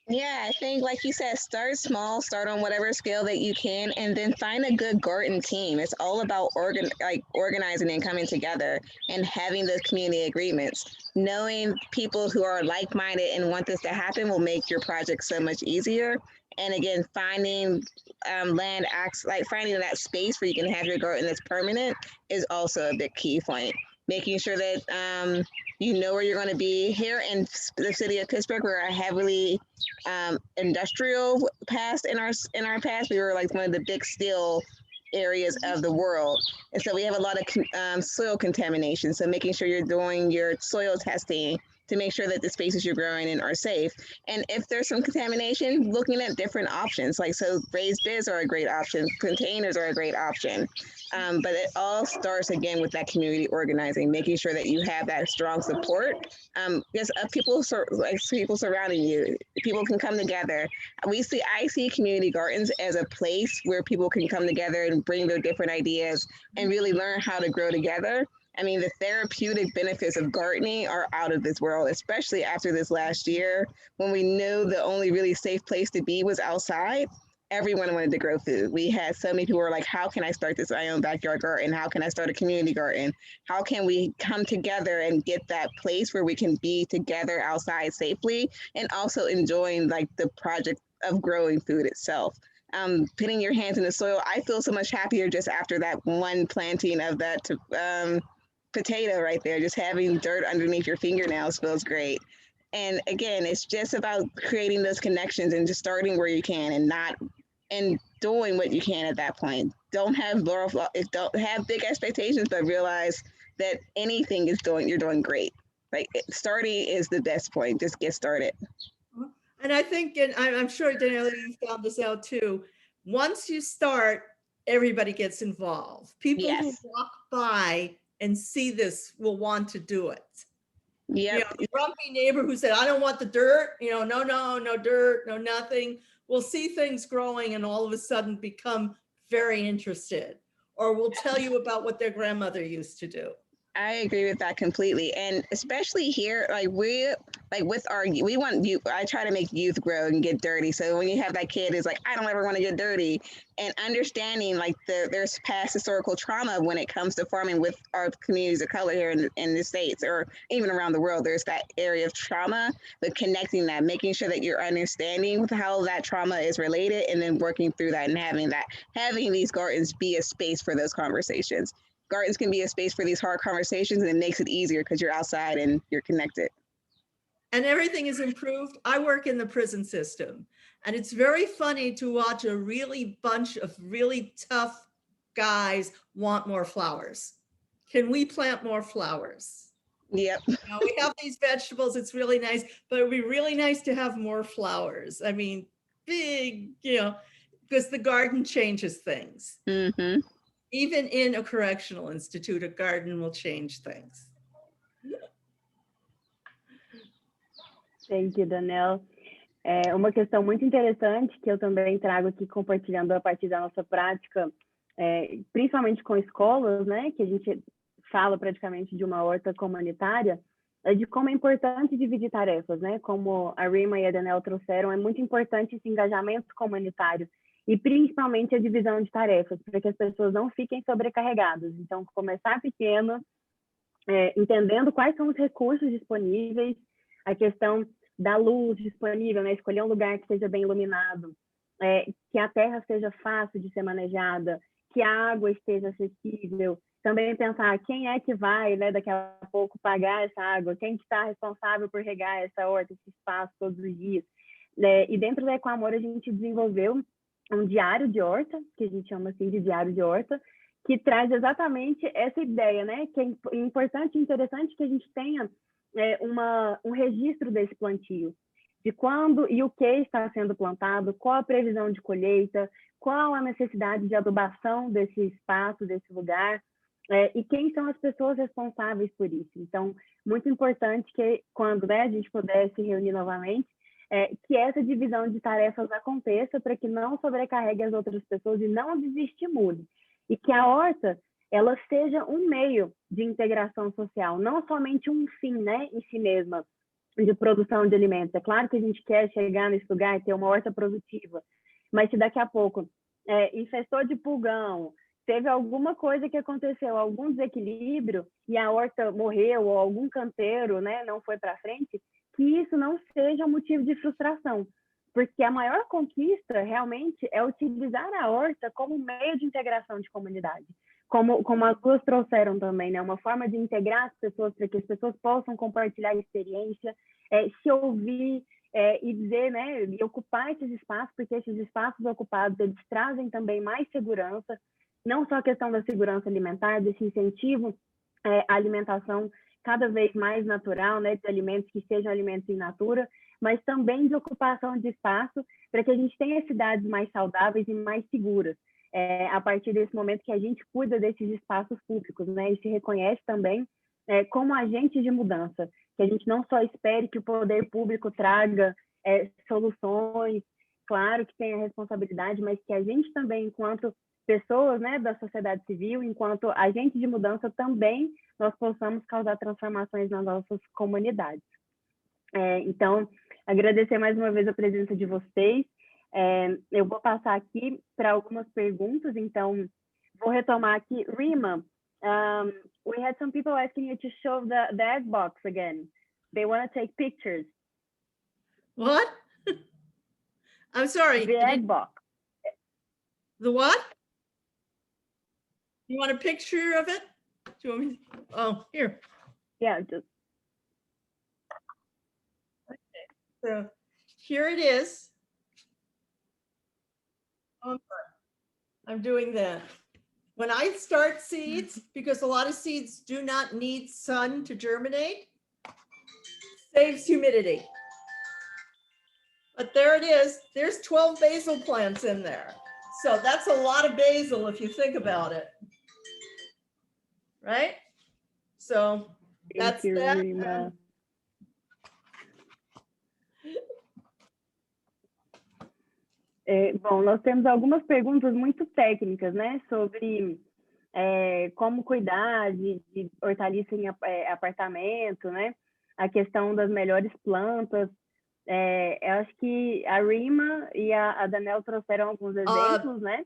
Yeah, I think, like you said, start small, start on whatever scale that you can, and then find a good garden team. It's all about organizing and coming together and having those community agreements. Knowing people who are like-minded and want this to happen will make your project so much easier. And again, finding land acts, like finding that space where you can have your garden that's permanent is also a big key point. Making sure that you know where you're going to be. Here in the city of Pittsburgh, we're a heavily industrial past in our past. We were like one of the big steel areas of the world, and so we have a lot of soil contamination. So making sure you're doing your soil testing to make sure that the spaces you're growing in are safe. And if there's some contamination, looking at different options, like so raised beds are a great option, containers are a great option. But it all starts again with that community organizing, making sure that you have that strong support. Just people surrounding you, people can come together. I see community gardens as a place where people can come together and bring their different ideas and really learn how to grow together. I mean, the therapeutic benefits of gardening are out of this world, especially after this last year when we knew the only really safe place to be was outside. Everyone wanted to grow food. We had so many people who were like, how can I start my own backyard garden? How can I start a community garden? How can we come together and get that place where we can be together outside safely and also enjoying like the project of growing food itself? Putting your hands in the soil, I feel so much happier just after that one planting of that potato right there. Just having dirt underneath your fingernails feels great. And again, it's just about creating those connections and just starting where you can and doing what you can at that point. Don't have big expectations, but realize that anything you're doing great. Like starting is the best point. Just get started. And I think, and I'm sure Danele, you found this out too. Once you start, everybody gets involved. People who walk by and see this will want to do it. Yeah. You know, grumpy neighbor who said, I don't want the dirt, no dirt, no nothing. We'll see things growing and all of a sudden become very interested, or will tell you about what their grandmother used to do. I agree with that completely. And especially here, I try to make youth grow and get dirty. So when you have that kid who's like, I don't ever want to get dirty, and understanding like there's past historical trauma when it comes to farming with our communities of color here in the States or even around the world, there's that area of trauma, but connecting that, making sure that you're understanding how that trauma is related and then working through that and having these gardens be a space for those conversations. Gardens can be a space for these hard conversations, and it makes it easier because you're outside and you're connected. And everything is improved. I work in the prison system, and it's very funny to watch a bunch of really tough guys want more flowers. Can we plant more flowers? Yep. We have these vegetables. It's really nice, but it'd be really nice to have more flowers. I mean, big, because the garden changes things. Mm-hmm. Even in a correctional institute, a garden will change things. Thank you, Danele. É uma questão muito interessante que eu também trago aqui compartilhando a partir da nossa prática, principalmente com escolas, né, que a gente fala praticamente de uma horta comunitária, é de como é importante dividir tarefas, né? Como a Rima e a Danele trouxeram, é muito importante esse engajamento comunitário e principalmente a divisão de tarefas, para que as pessoas não fiquem sobrecarregadas. Então, começar pequeno, entendendo quais são os recursos disponíveis, a questão da luz disponível, né? Escolher um lugar que seja bem iluminado, que a terra seja fácil de ser manejada, que a água esteja acessível. Também pensar quem é que vai, né, daqui a pouco pagar essa água, quem está responsável por regar essa horta, esse espaço todos os dias. E dentro da Ecoamor a gente desenvolveu um diário de horta, que a gente chama assim de diário de horta, que traz exatamente essa ideia, né, que é importante e interessante que a gente tenha um registro desse plantio, de quando e o que está sendo plantado, qual a previsão de colheita, qual a necessidade de adubação desse espaço, desse lugar, e quem são as pessoas responsáveis por isso. Então, muito importante que quando, né, a gente puder se reunir novamente, que essa divisão de tarefas aconteça para que não sobrecarregue as outras pessoas e não desestimule. E que a horta, ela seja um meio de integração social, não somente um fim, né, em si mesma, de produção de alimentos. É claro que a gente quer chegar nesse lugar e ter uma horta produtiva, mas se daqui a pouco infestou de pulgão, teve alguma coisa que aconteceu, algum desequilíbrio, e a horta morreu, ou algum canteiro, né, não foi para frente, que isso não seja um motivo de frustração. Porque a maior conquista, realmente, é utilizar a horta como meio de integração de comunidade. Como as duas trouxeram também, né? Uma forma de integrar as pessoas para que as pessoas possam compartilhar a experiência, se ouvir e dizer, né? E ocupar esses espaços, porque esses espaços ocupados, eles trazem também mais segurança, não só a questão da segurança alimentar, desse incentivo à alimentação cada vez mais natural, né? De alimentos que sejam alimentos in natura, mas também de ocupação de espaço para que a gente tenha cidades mais saudáveis e mais seguras. A partir desse momento que a gente cuida desses espaços públicos, né, e se reconhece também como agente de mudança, que a gente não só espere que o poder público traga soluções, claro que tem a responsabilidade, mas que a gente também, enquanto pessoas, né, da sociedade civil, enquanto agente de mudança também, nós possamos causar transformações nas nossas comunidades. Então, agradecer mais uma vez a presença de vocês. Eu vou passar aqui para algumas perguntas, então vou retomar aqui. Rima, we had some people asking you to show the egg box again. They want to take pictures. What? I'm sorry. The egg box. The what? You want a picture of it? Do you want me? Oh, here. Yeah, just. Okay. So here it is. I'm doing that. When I start seeds, because a lot of seeds do not need sun to germinate, saves humidity. But there it is. There's 12 basil plants in there. So that's a lot of basil if you think about it. Right? So that's Thank you, that. Rima. Bom, nós temos algumas perguntas muito técnicas, né, sobre como cuidar de hortaliça em apartamento, né, a questão das melhores plantas. Eu acho que a Rima e a Danele trouxeram alguns exemplos, né?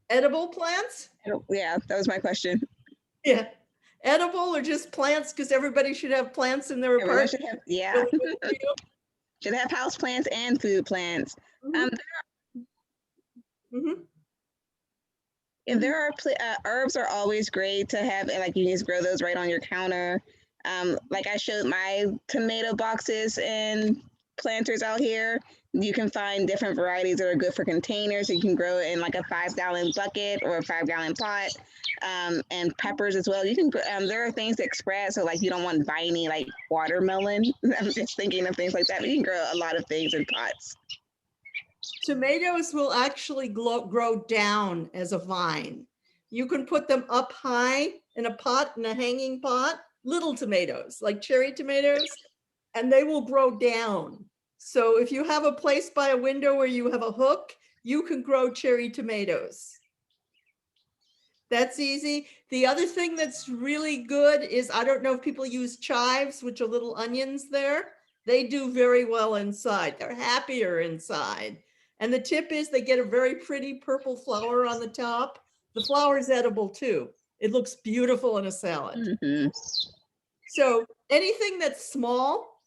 Edible plants? Yeah, that was my question. Yeah. Edible or just plants, because everybody should have plants in their Everyone apartment. should have, yeah. Should have house plants and food plants. And there are herbs are always great to have, and like you just grow those right on your counter. Like I showed my tomato boxes and planters out here. You can find different varieties that are good for containers. You can grow it in like a 5-gallon bucket or a 5-gallon pot, and peppers as well. You can. There are things that spread, so like you don't want viney like watermelon. I'm just thinking of things like that. But you can grow a lot of things in pots. Tomatoes will actually grow down as a vine. You can put them up high in a pot, in a hanging pot, little tomatoes, like cherry tomatoes, and they will grow down. So if you have a place by a window where you have a hook, you can grow cherry tomatoes. That's easy. The other thing that's really good is, I don't know if people use chives, which are little onions there. They do very well inside. They're happier inside. And the tip is they get a very pretty purple flower on the top. The flower is edible too. It looks beautiful in a salad. Mm-hmm. So anything that's small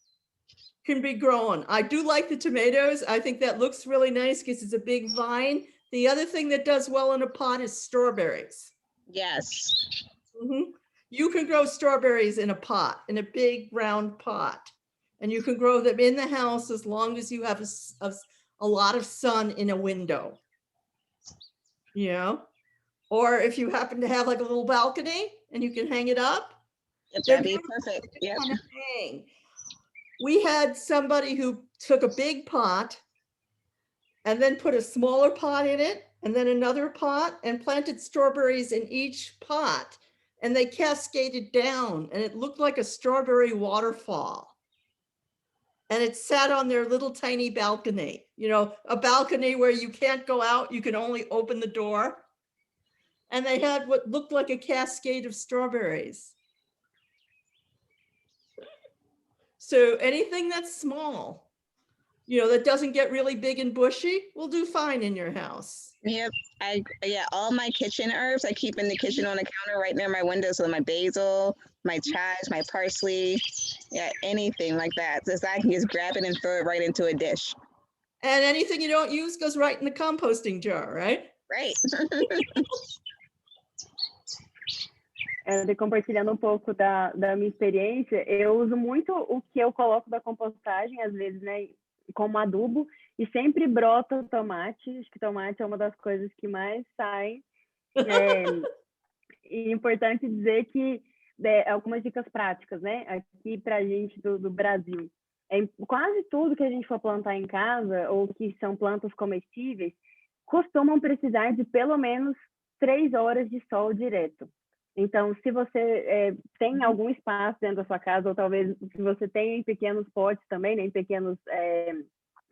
can be grown. I do like the tomatoes. I think that looks really nice because it's a big vine. The other thing that does well in a pot is strawberries. Yes. Mm-hmm. You can grow strawberries in a pot, in a big round pot. And you can grow them in the house as long as you have a lot of sun in a window. You know? Or if you happen to have like a little balcony and you can hang it up. Yep, that'd be perfect. Yep. We had somebody who took a big pot and then put a smaller pot in it and then another pot and planted strawberries in each pot. And they cascaded down and it looked like a strawberry waterfall. And it sat on their little tiny balcony, you know, a balcony where you can't go out, you can only open the door. And they had what looked like a cascade of strawberries. So anything that's small, you know, that doesn't get really big and bushy will do fine in your house. Yep. All my kitchen herbs I keep in the kitchen on the counter right near my window. So my basil, my chives, my parsley, anything like that. So I can just grab it and throw it right into a dish. And anything you don't use goes right in the composting jar, right? Right. Compartilhando um pouco da minha experiência, eu uso muito o que eu coloco da compostagem, às vezes, né, como adubo, e sempre brota tomate. Acho que tomate é uma das coisas que mais saem. E é importante dizer que algumas dicas práticas, né? Aqui para a gente do Brasil, quase tudo que a gente for plantar em casa, ou que são plantas comestíveis, costumam precisar de pelo menos 3 horas de sol direto. Então, se você tem algum espaço dentro da sua casa, ou talvez se você tem em pequenos potes também, né, em pequenos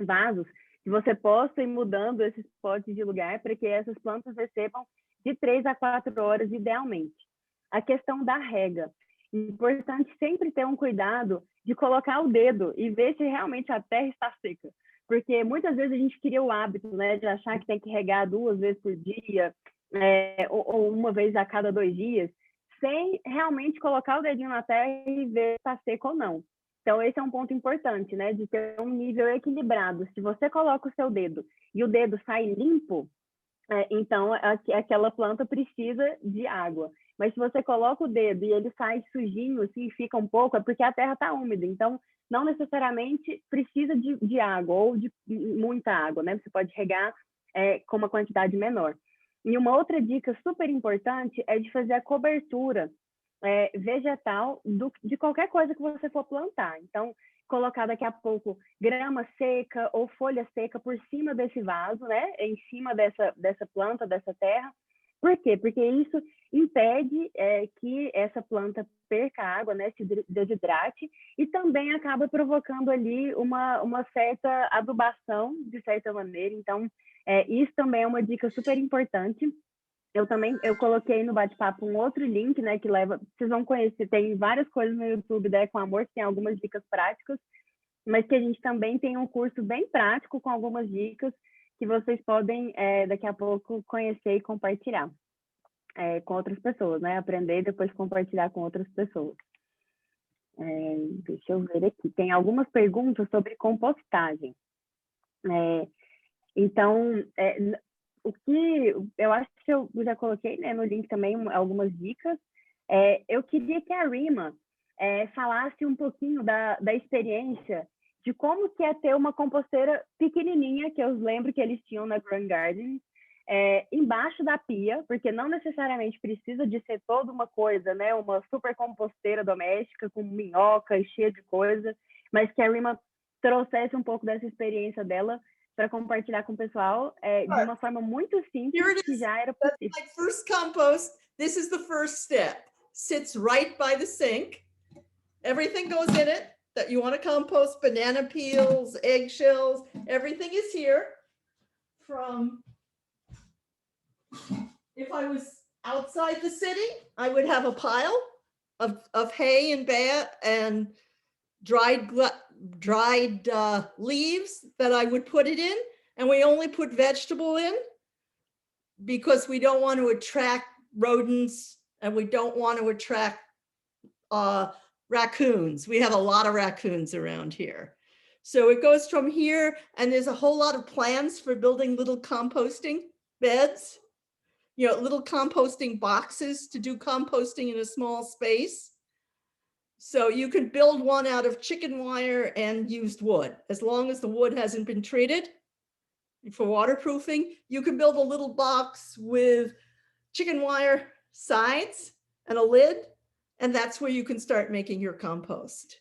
vasos, que você possa ir mudando esses potes de lugar para que essas plantas recebam de 3 a 4 horas, idealmente. A questão da rega. Importante sempre ter um cuidado de colocar o dedo e ver se realmente a terra está seca. Porque muitas vezes a gente cria o hábito, né, de achar que tem que regar 2 vezes por dia, ou uma vez a cada 2 dias, sem realmente colocar o dedinho na terra e ver se está seco ou não. Então, esse é um ponto importante, né, de ter um nível equilibrado. Se você coloca o seu dedo e o dedo sai limpo, então aquela planta precisa de água. Mas se você coloca o dedo e ele sai sujinho, assim, fica um pouco, é porque a terra está úmida. Então, não necessariamente precisa de água ou de muita água, né? Você pode regar com uma quantidade menor. E uma outra dica super importante é de fazer a cobertura vegetal de qualquer coisa que você for plantar. Então, colocar daqui a pouco grama seca ou folha seca por cima desse vaso, né? Em cima dessa planta, dessa terra. Por quê? Porque isso impede que essa planta perca água, né? Se desidrate, e também acaba provocando ali uma certa adubação, de certa maneira. Então, isso também é uma dica super importante. Eu coloquei no bate-papo um outro link, né, que leva, vocês vão conhecer, tem várias coisas no YouTube, né, com amor, que tem algumas dicas práticas, mas que a gente também tem um curso bem prático com algumas dicas que vocês podem, daqui a pouco, conhecer e compartilhar com outras pessoas, né, aprender e depois compartilhar com outras pessoas. Deixa eu ver aqui, tem algumas perguntas sobre compostagem. Então, o que eu acho que eu já coloquei, né, no link também algumas dicas. Eu queria que a Rima falasse um pouquinho da experiência de como que é ter uma composteira pequenininha, que eu lembro que eles tinham na Grand Garden, embaixo da pia, porque não necessariamente precisa de ser toda uma coisa, né? Uma super composteira doméstica com minhoca e cheia de coisa, mas que a Rima trouxesse um pouco dessa experiência dela para compartilhar com o pessoal de uma forma muito simples, que já era possível. That's my first compost. This is the first step. Sits right by the sink. Everything goes in it that you want to compost, banana peels, eggshells, everything is here. From, if I was outside the city, I would have a pile of hay and dried leaves that I would put it in. And we only put vegetable in because we don't want to attract rodents and we don't want to attract raccoons. We have a lot of raccoons around here. So it goes from here, and there's a whole lot of plans for building little composting beds, little composting boxes to do composting in a small space. So you can build one out of chicken wire and used wood. As long as the wood hasn't been treated for waterproofing, you can build a little box with chicken wire sides and a lid, and that's where you can start making your compost.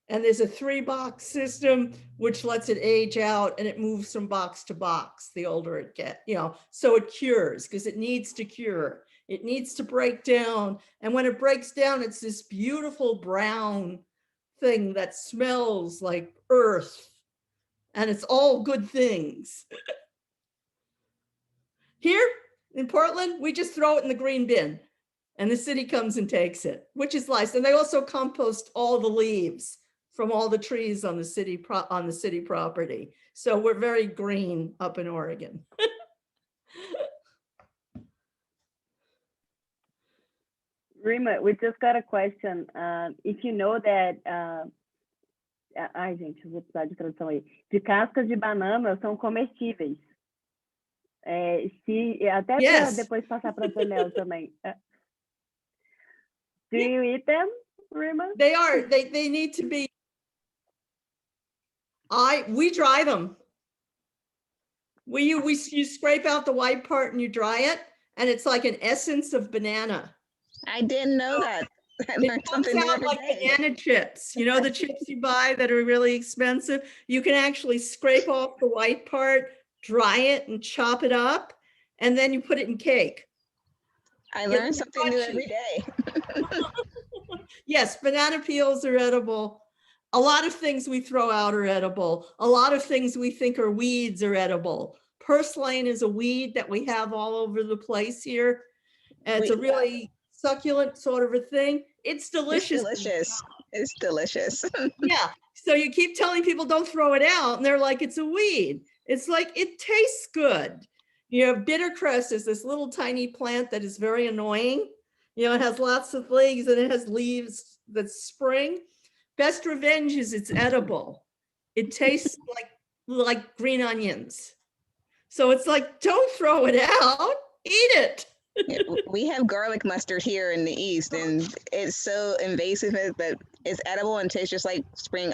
And there's a 3-box system, which lets it age out and it moves from box to box the older it gets, so it cures because it needs to cure. It needs to break down. And when it breaks down, it's this beautiful brown thing that smells like earth. And it's all good things. Here in Portland, we just throw it in the green bin and the city comes and takes it, which is nice. And they also compost all the leaves from all the trees on the city property. So we're very green up in Oregon. Rima, we just got a question. If you know that... Ai, gente, vou precisar de tradução aí. De cascas de banana são comestíveis. Até para depois passar para a Danele também. Do you eat them, Rima? They are. They need to be. We dry them. You scrape out the white part and you dry it, and it's like an essence of banana. I didn't know that. I learned something new every like day. Banana chips, the chips you buy that are really expensive. You can actually scrape off the white part, dry it and chop it up, and then you put it in cake. I learned something new every day. Yes, banana peels are edible. A lot of things we throw out are edible. A lot of things we think are weeds are edible. Purslane is a weed that we have all over the place here. And it's a really succulent sort of a thing. It's delicious. It's delicious. It's delicious. Yeah. So you keep telling people don't throw it out, and they're like, it's a weed. It's like, it tastes good. Bittercress is this little tiny plant that is very annoying. It has lots of leaves and it has leaves that spring. Best revenge is it's edible. It tastes like green onions. So it's like, don't throw it out, eat it. We have garlic mustard here in the East, and it's so invasive, but it's edible and tastes just like spring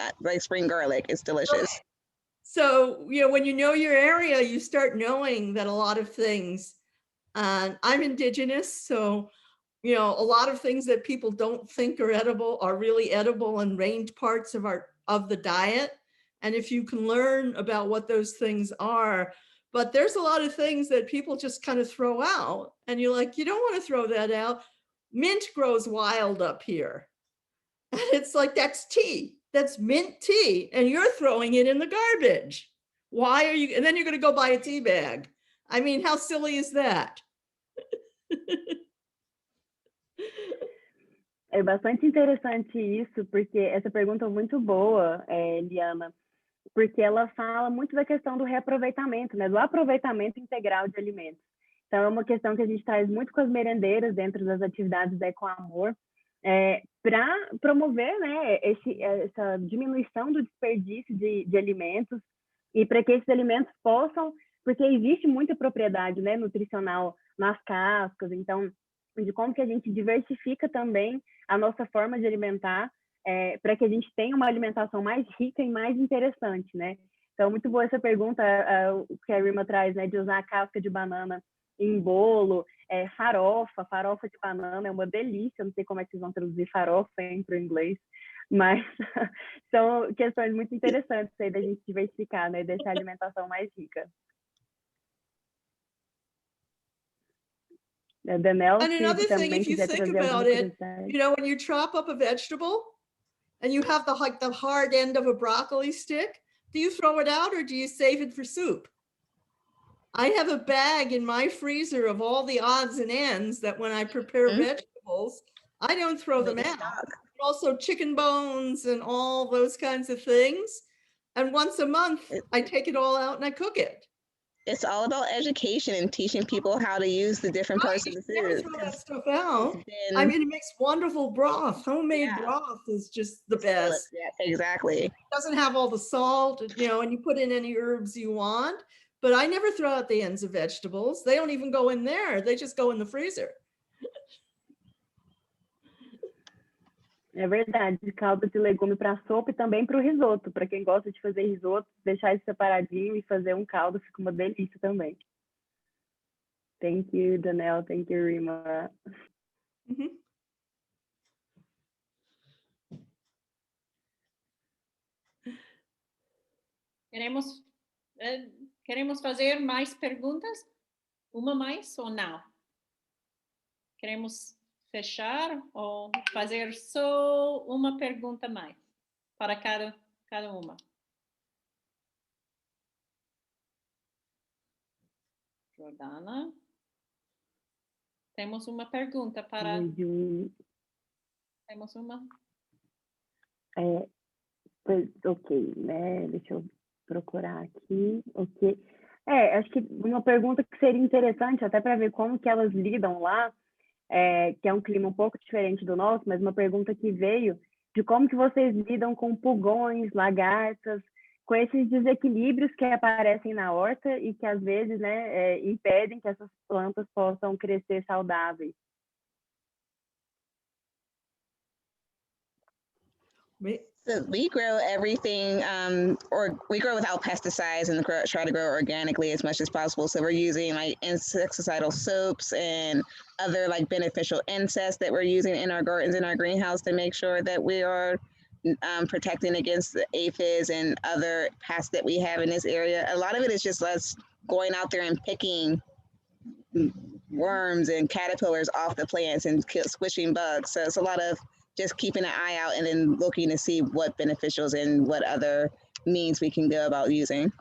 garlic. It's delicious. Okay. So, when you know your area, you start knowing that a lot of things, and I'm indigenous, so, a lot of things that people don't think are edible are really edible and range parts of the diet. And if you can learn about what those things are, but there's a lot of things that people just kind of throw out, and you're like, you don't want to throw that out. Mint grows wild up here. And it's like, that's tea. That's mint tea. And you're throwing it in the garbage. Why are you? And then you're going to go buy a tea bag. I mean, how silly is that? É bastante interessante isso, porque essa pergunta é muito boa, Liana, porque ela fala muito da questão do reaproveitamento, né? Do aproveitamento integral de alimentos. Então, é uma questão que a gente traz muito com as merendeiras dentro das atividades da Ecoamor, para promover, né, essa diminuição do desperdício de alimentos e para que esses alimentos possam, porque existe muita propriedade, né, nutricional nas cascas, então, de como que a gente diversifica também a nossa forma de alimentar para que a gente tenha uma alimentação mais rica e mais interessante, né? Então, muito boa essa pergunta, o que a Rima traz, né, de usar a casca de banana em bolo, farofa de banana é uma delícia, não sei como é que vocês vão traduzir farofa para o inglês, mas são questões muito interessantes aí da gente diversificar, né, deixar a alimentação mais rica. Danele, And another se thing, também if you quiser think trazer alguma about it, curiosidade. you know, when you chop up a vegetable and you have the hard end of a broccoli stick, do you throw it out or do you save it for soup? I have a bag in my freezer of all the odds and ends that when I prepare vegetables, I don't throw them out. Also chicken bones and all those kinds of things. And once a month, I take it all out and I cook it. It's all about education and teaching people how to use the different parts of the Never food. throw that stuff out. I mean, it makes wonderful broth. Homemade broth is just the best. Yeah, exactly. It doesn't have all the salt, you know, and you put in any herbs you want. But I never throw out the ends of vegetables. They don't even go in there. They just go in the freezer. É verdade, caldo de legume para sopa e também para o risoto. Para quem gosta de fazer risoto, deixar isso separadinho e fazer um caldo fica uma delícia também. Thank you, Danele. Thank you, Rima. Queremos fazer mais perguntas? Uma mais ou não? Queremos fechar ou fazer só uma pergunta mais para cada uma? Jordana? Temos uma pergunta para... Temos uma? Ok, né? Deixa eu procurar aqui. Ok. Acho que uma pergunta que seria interessante, até para ver como que elas lidam lá, que é um clima um pouco diferente do nosso, mas uma pergunta que veio de como que vocês lidam com pulgões, lagartas, com esses desequilíbrios que aparecem na horta e que às vezes, né, impedem que essas plantas possam crescer saudáveis. So we grow everything, or we grow without pesticides and try to grow organically as much as possible. So we're using like insecticidal soaps and other like beneficial insects that we're using in our gardens, in our greenhouse, to make sure that we are protecting against the aphids and other pests that we have in this area. A lot of it is just us going out there and picking worms and caterpillars off the plants and squishing bugs. So it's a lot of just keeping an eye out and then looking to see what beneficials and what other means we can go about using.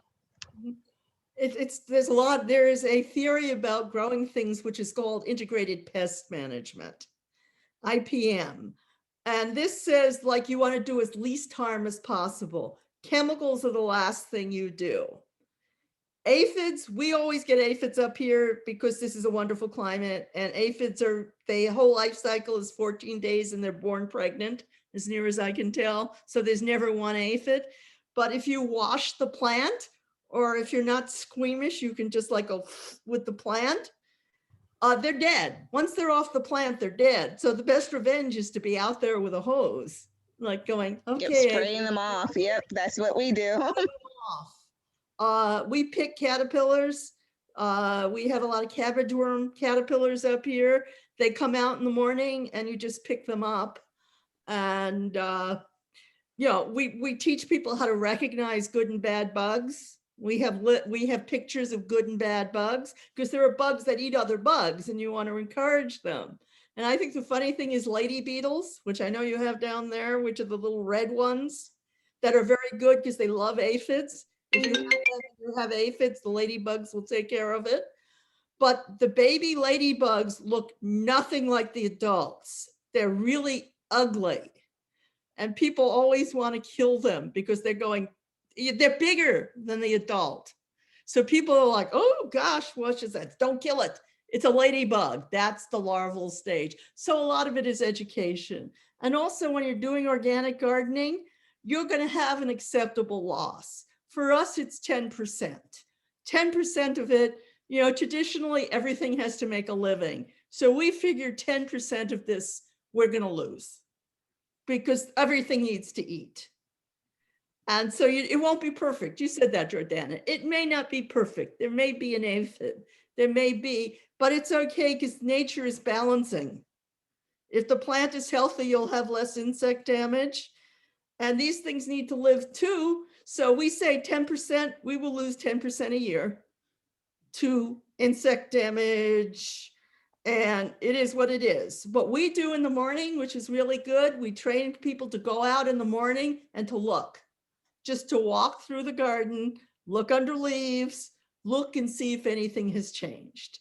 There's a lot. There is a theory about growing things which is called integrated pest management, IPM. And this says like you want to do as least harm as possible. Chemicals are the last thing you do. Aphids, we always get aphids up here because this is a wonderful climate, and aphids their whole life cycle is 14 days and they're born pregnant, as near as I can tell. So there's never one aphid. But if you wash the plant, or if you're not squeamish, you can just like go with the plant, they're dead. Once they're off the plant, they're dead. So the best revenge is to be out there with a hose, like going, okay. Spraying them off. Yep, that's what we do. We pick caterpillars. We have a lot of cabbage worm caterpillars up here. They come out in the morning and you just pick them up. And, you know, we teach people how to recognize good and bad bugs. We have pictures of good and bad bugs because there are bugs that eat other bugs and you want to encourage them. And I think the funny thing is lady beetles, which I know you have down there, which are the little red ones that are very good because they love aphids. If you have aphids, the ladybugs will take care of it. But the baby ladybugs look nothing like the adults. They're really ugly. And people always want to kill them because they're bigger than the adult. So people are like, oh gosh, what is that? Don't kill it. It's a ladybug. That's the larval stage. So a lot of it is education. And also when you're doing organic gardening, you're going to have an acceptable loss. For us, it's 10%. 10% of it, you know, traditionally everything has to make a living. So we figure 10% of this we're going to lose. because everything needs to eat. And so it won't be perfect. You said that, Jordana. It may not be perfect. There may be an aphid. There may be, but it's okay because nature is balancing. If the plant is healthy, you'll have less insect damage. And these things need to live too. So we say 10%, we will lose 10% a year to insect damage. And it is what it is. What we do in the morning, which is really good, we train people to go out in the morning and to look. Just to walk through the garden, look under leaves, look and see if anything has changed.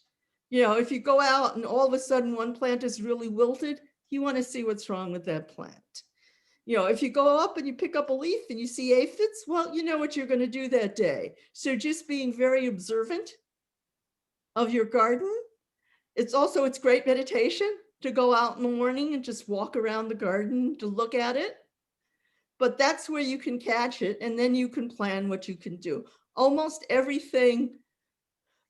You know, if you go out and all of a sudden one plant is really wilted, you want to see what's wrong with that plant. You know, if you go up and you pick up a leaf and you see aphids, well, you know what you're going to do that day. So just being very observant of your garden. It's great meditation to go out in the morning and just walk around the garden to look at it. But that's where you can catch it, and then you can plan what you can do. Almost everything,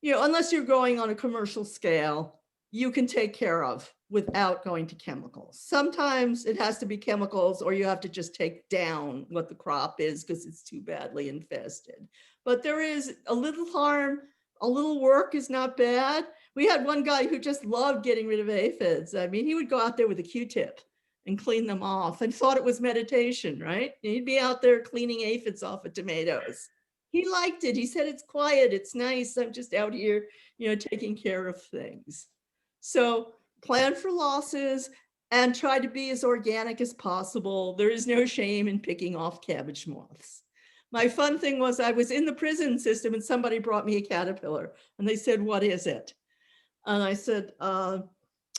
you know, unless you're growing on a commercial scale, you can take care of without going to chemicals. Sometimes it has to be chemicals, or you have to just take down what the crop is because it's too badly infested. But there is a little harm, a little work is not bad. We had one guy who just loved getting rid of aphids. I mean, he would go out there with a Q-tip and clean them off and thought it was meditation, right? He'd be out there cleaning aphids off of tomatoes. He liked it. He said, it's quiet, it's nice. I'm just out here, you know, taking care of things. So plan for losses and try to be as organic as possible. There is no shame in picking off cabbage moths. My fun thing was I was in the prison system and somebody brought me a caterpillar and they said, what is it? And I said,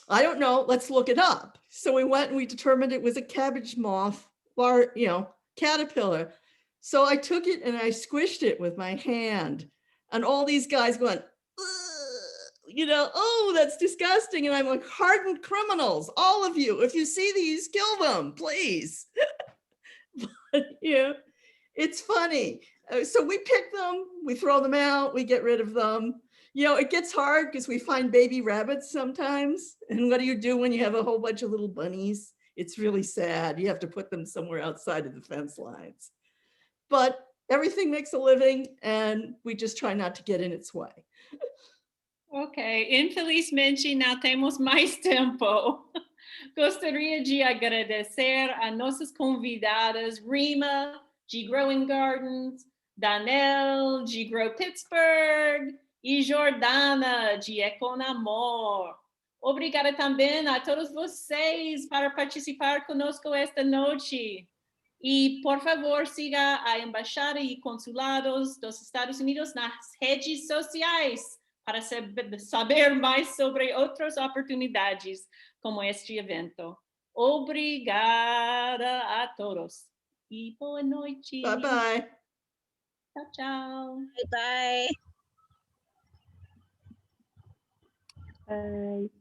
I don't know, let's look it up. So we went and we determined it was a cabbage moth, or, you know, caterpillar. So I took it and I squished it with my hand, and all these guys went, you know, oh, that's disgusting. And I'm like, hardened criminals, all of you, if you see these, kill them, please. But, you know, it's funny. So we pick them, we throw them out, we get rid of them. You know, it gets hard because we find baby rabbits sometimes. And what do you do when you have a whole bunch of little bunnies? It's really sad. You have to put them somewhere outside of the fence lines. But everything makes a living and we just try not to get in its way. Ok, infelizmente não temos mais tempo. Gostaria de agradecer a nossas convidadas, Rima, de Growing Gardens, Danele, de Grow Pittsburgh, e Jordana, de Econamor. Obrigada também a todos vocês para participar conosco esta noite. E, por favor, siga a Embaixada e Consulados dos Estados Unidos nas redes sociais para saber mais sobre outras oportunidades como este evento. Obrigada a todos. E boa noite. Bye bye. Tchau, tchau. Bye bye. Bye.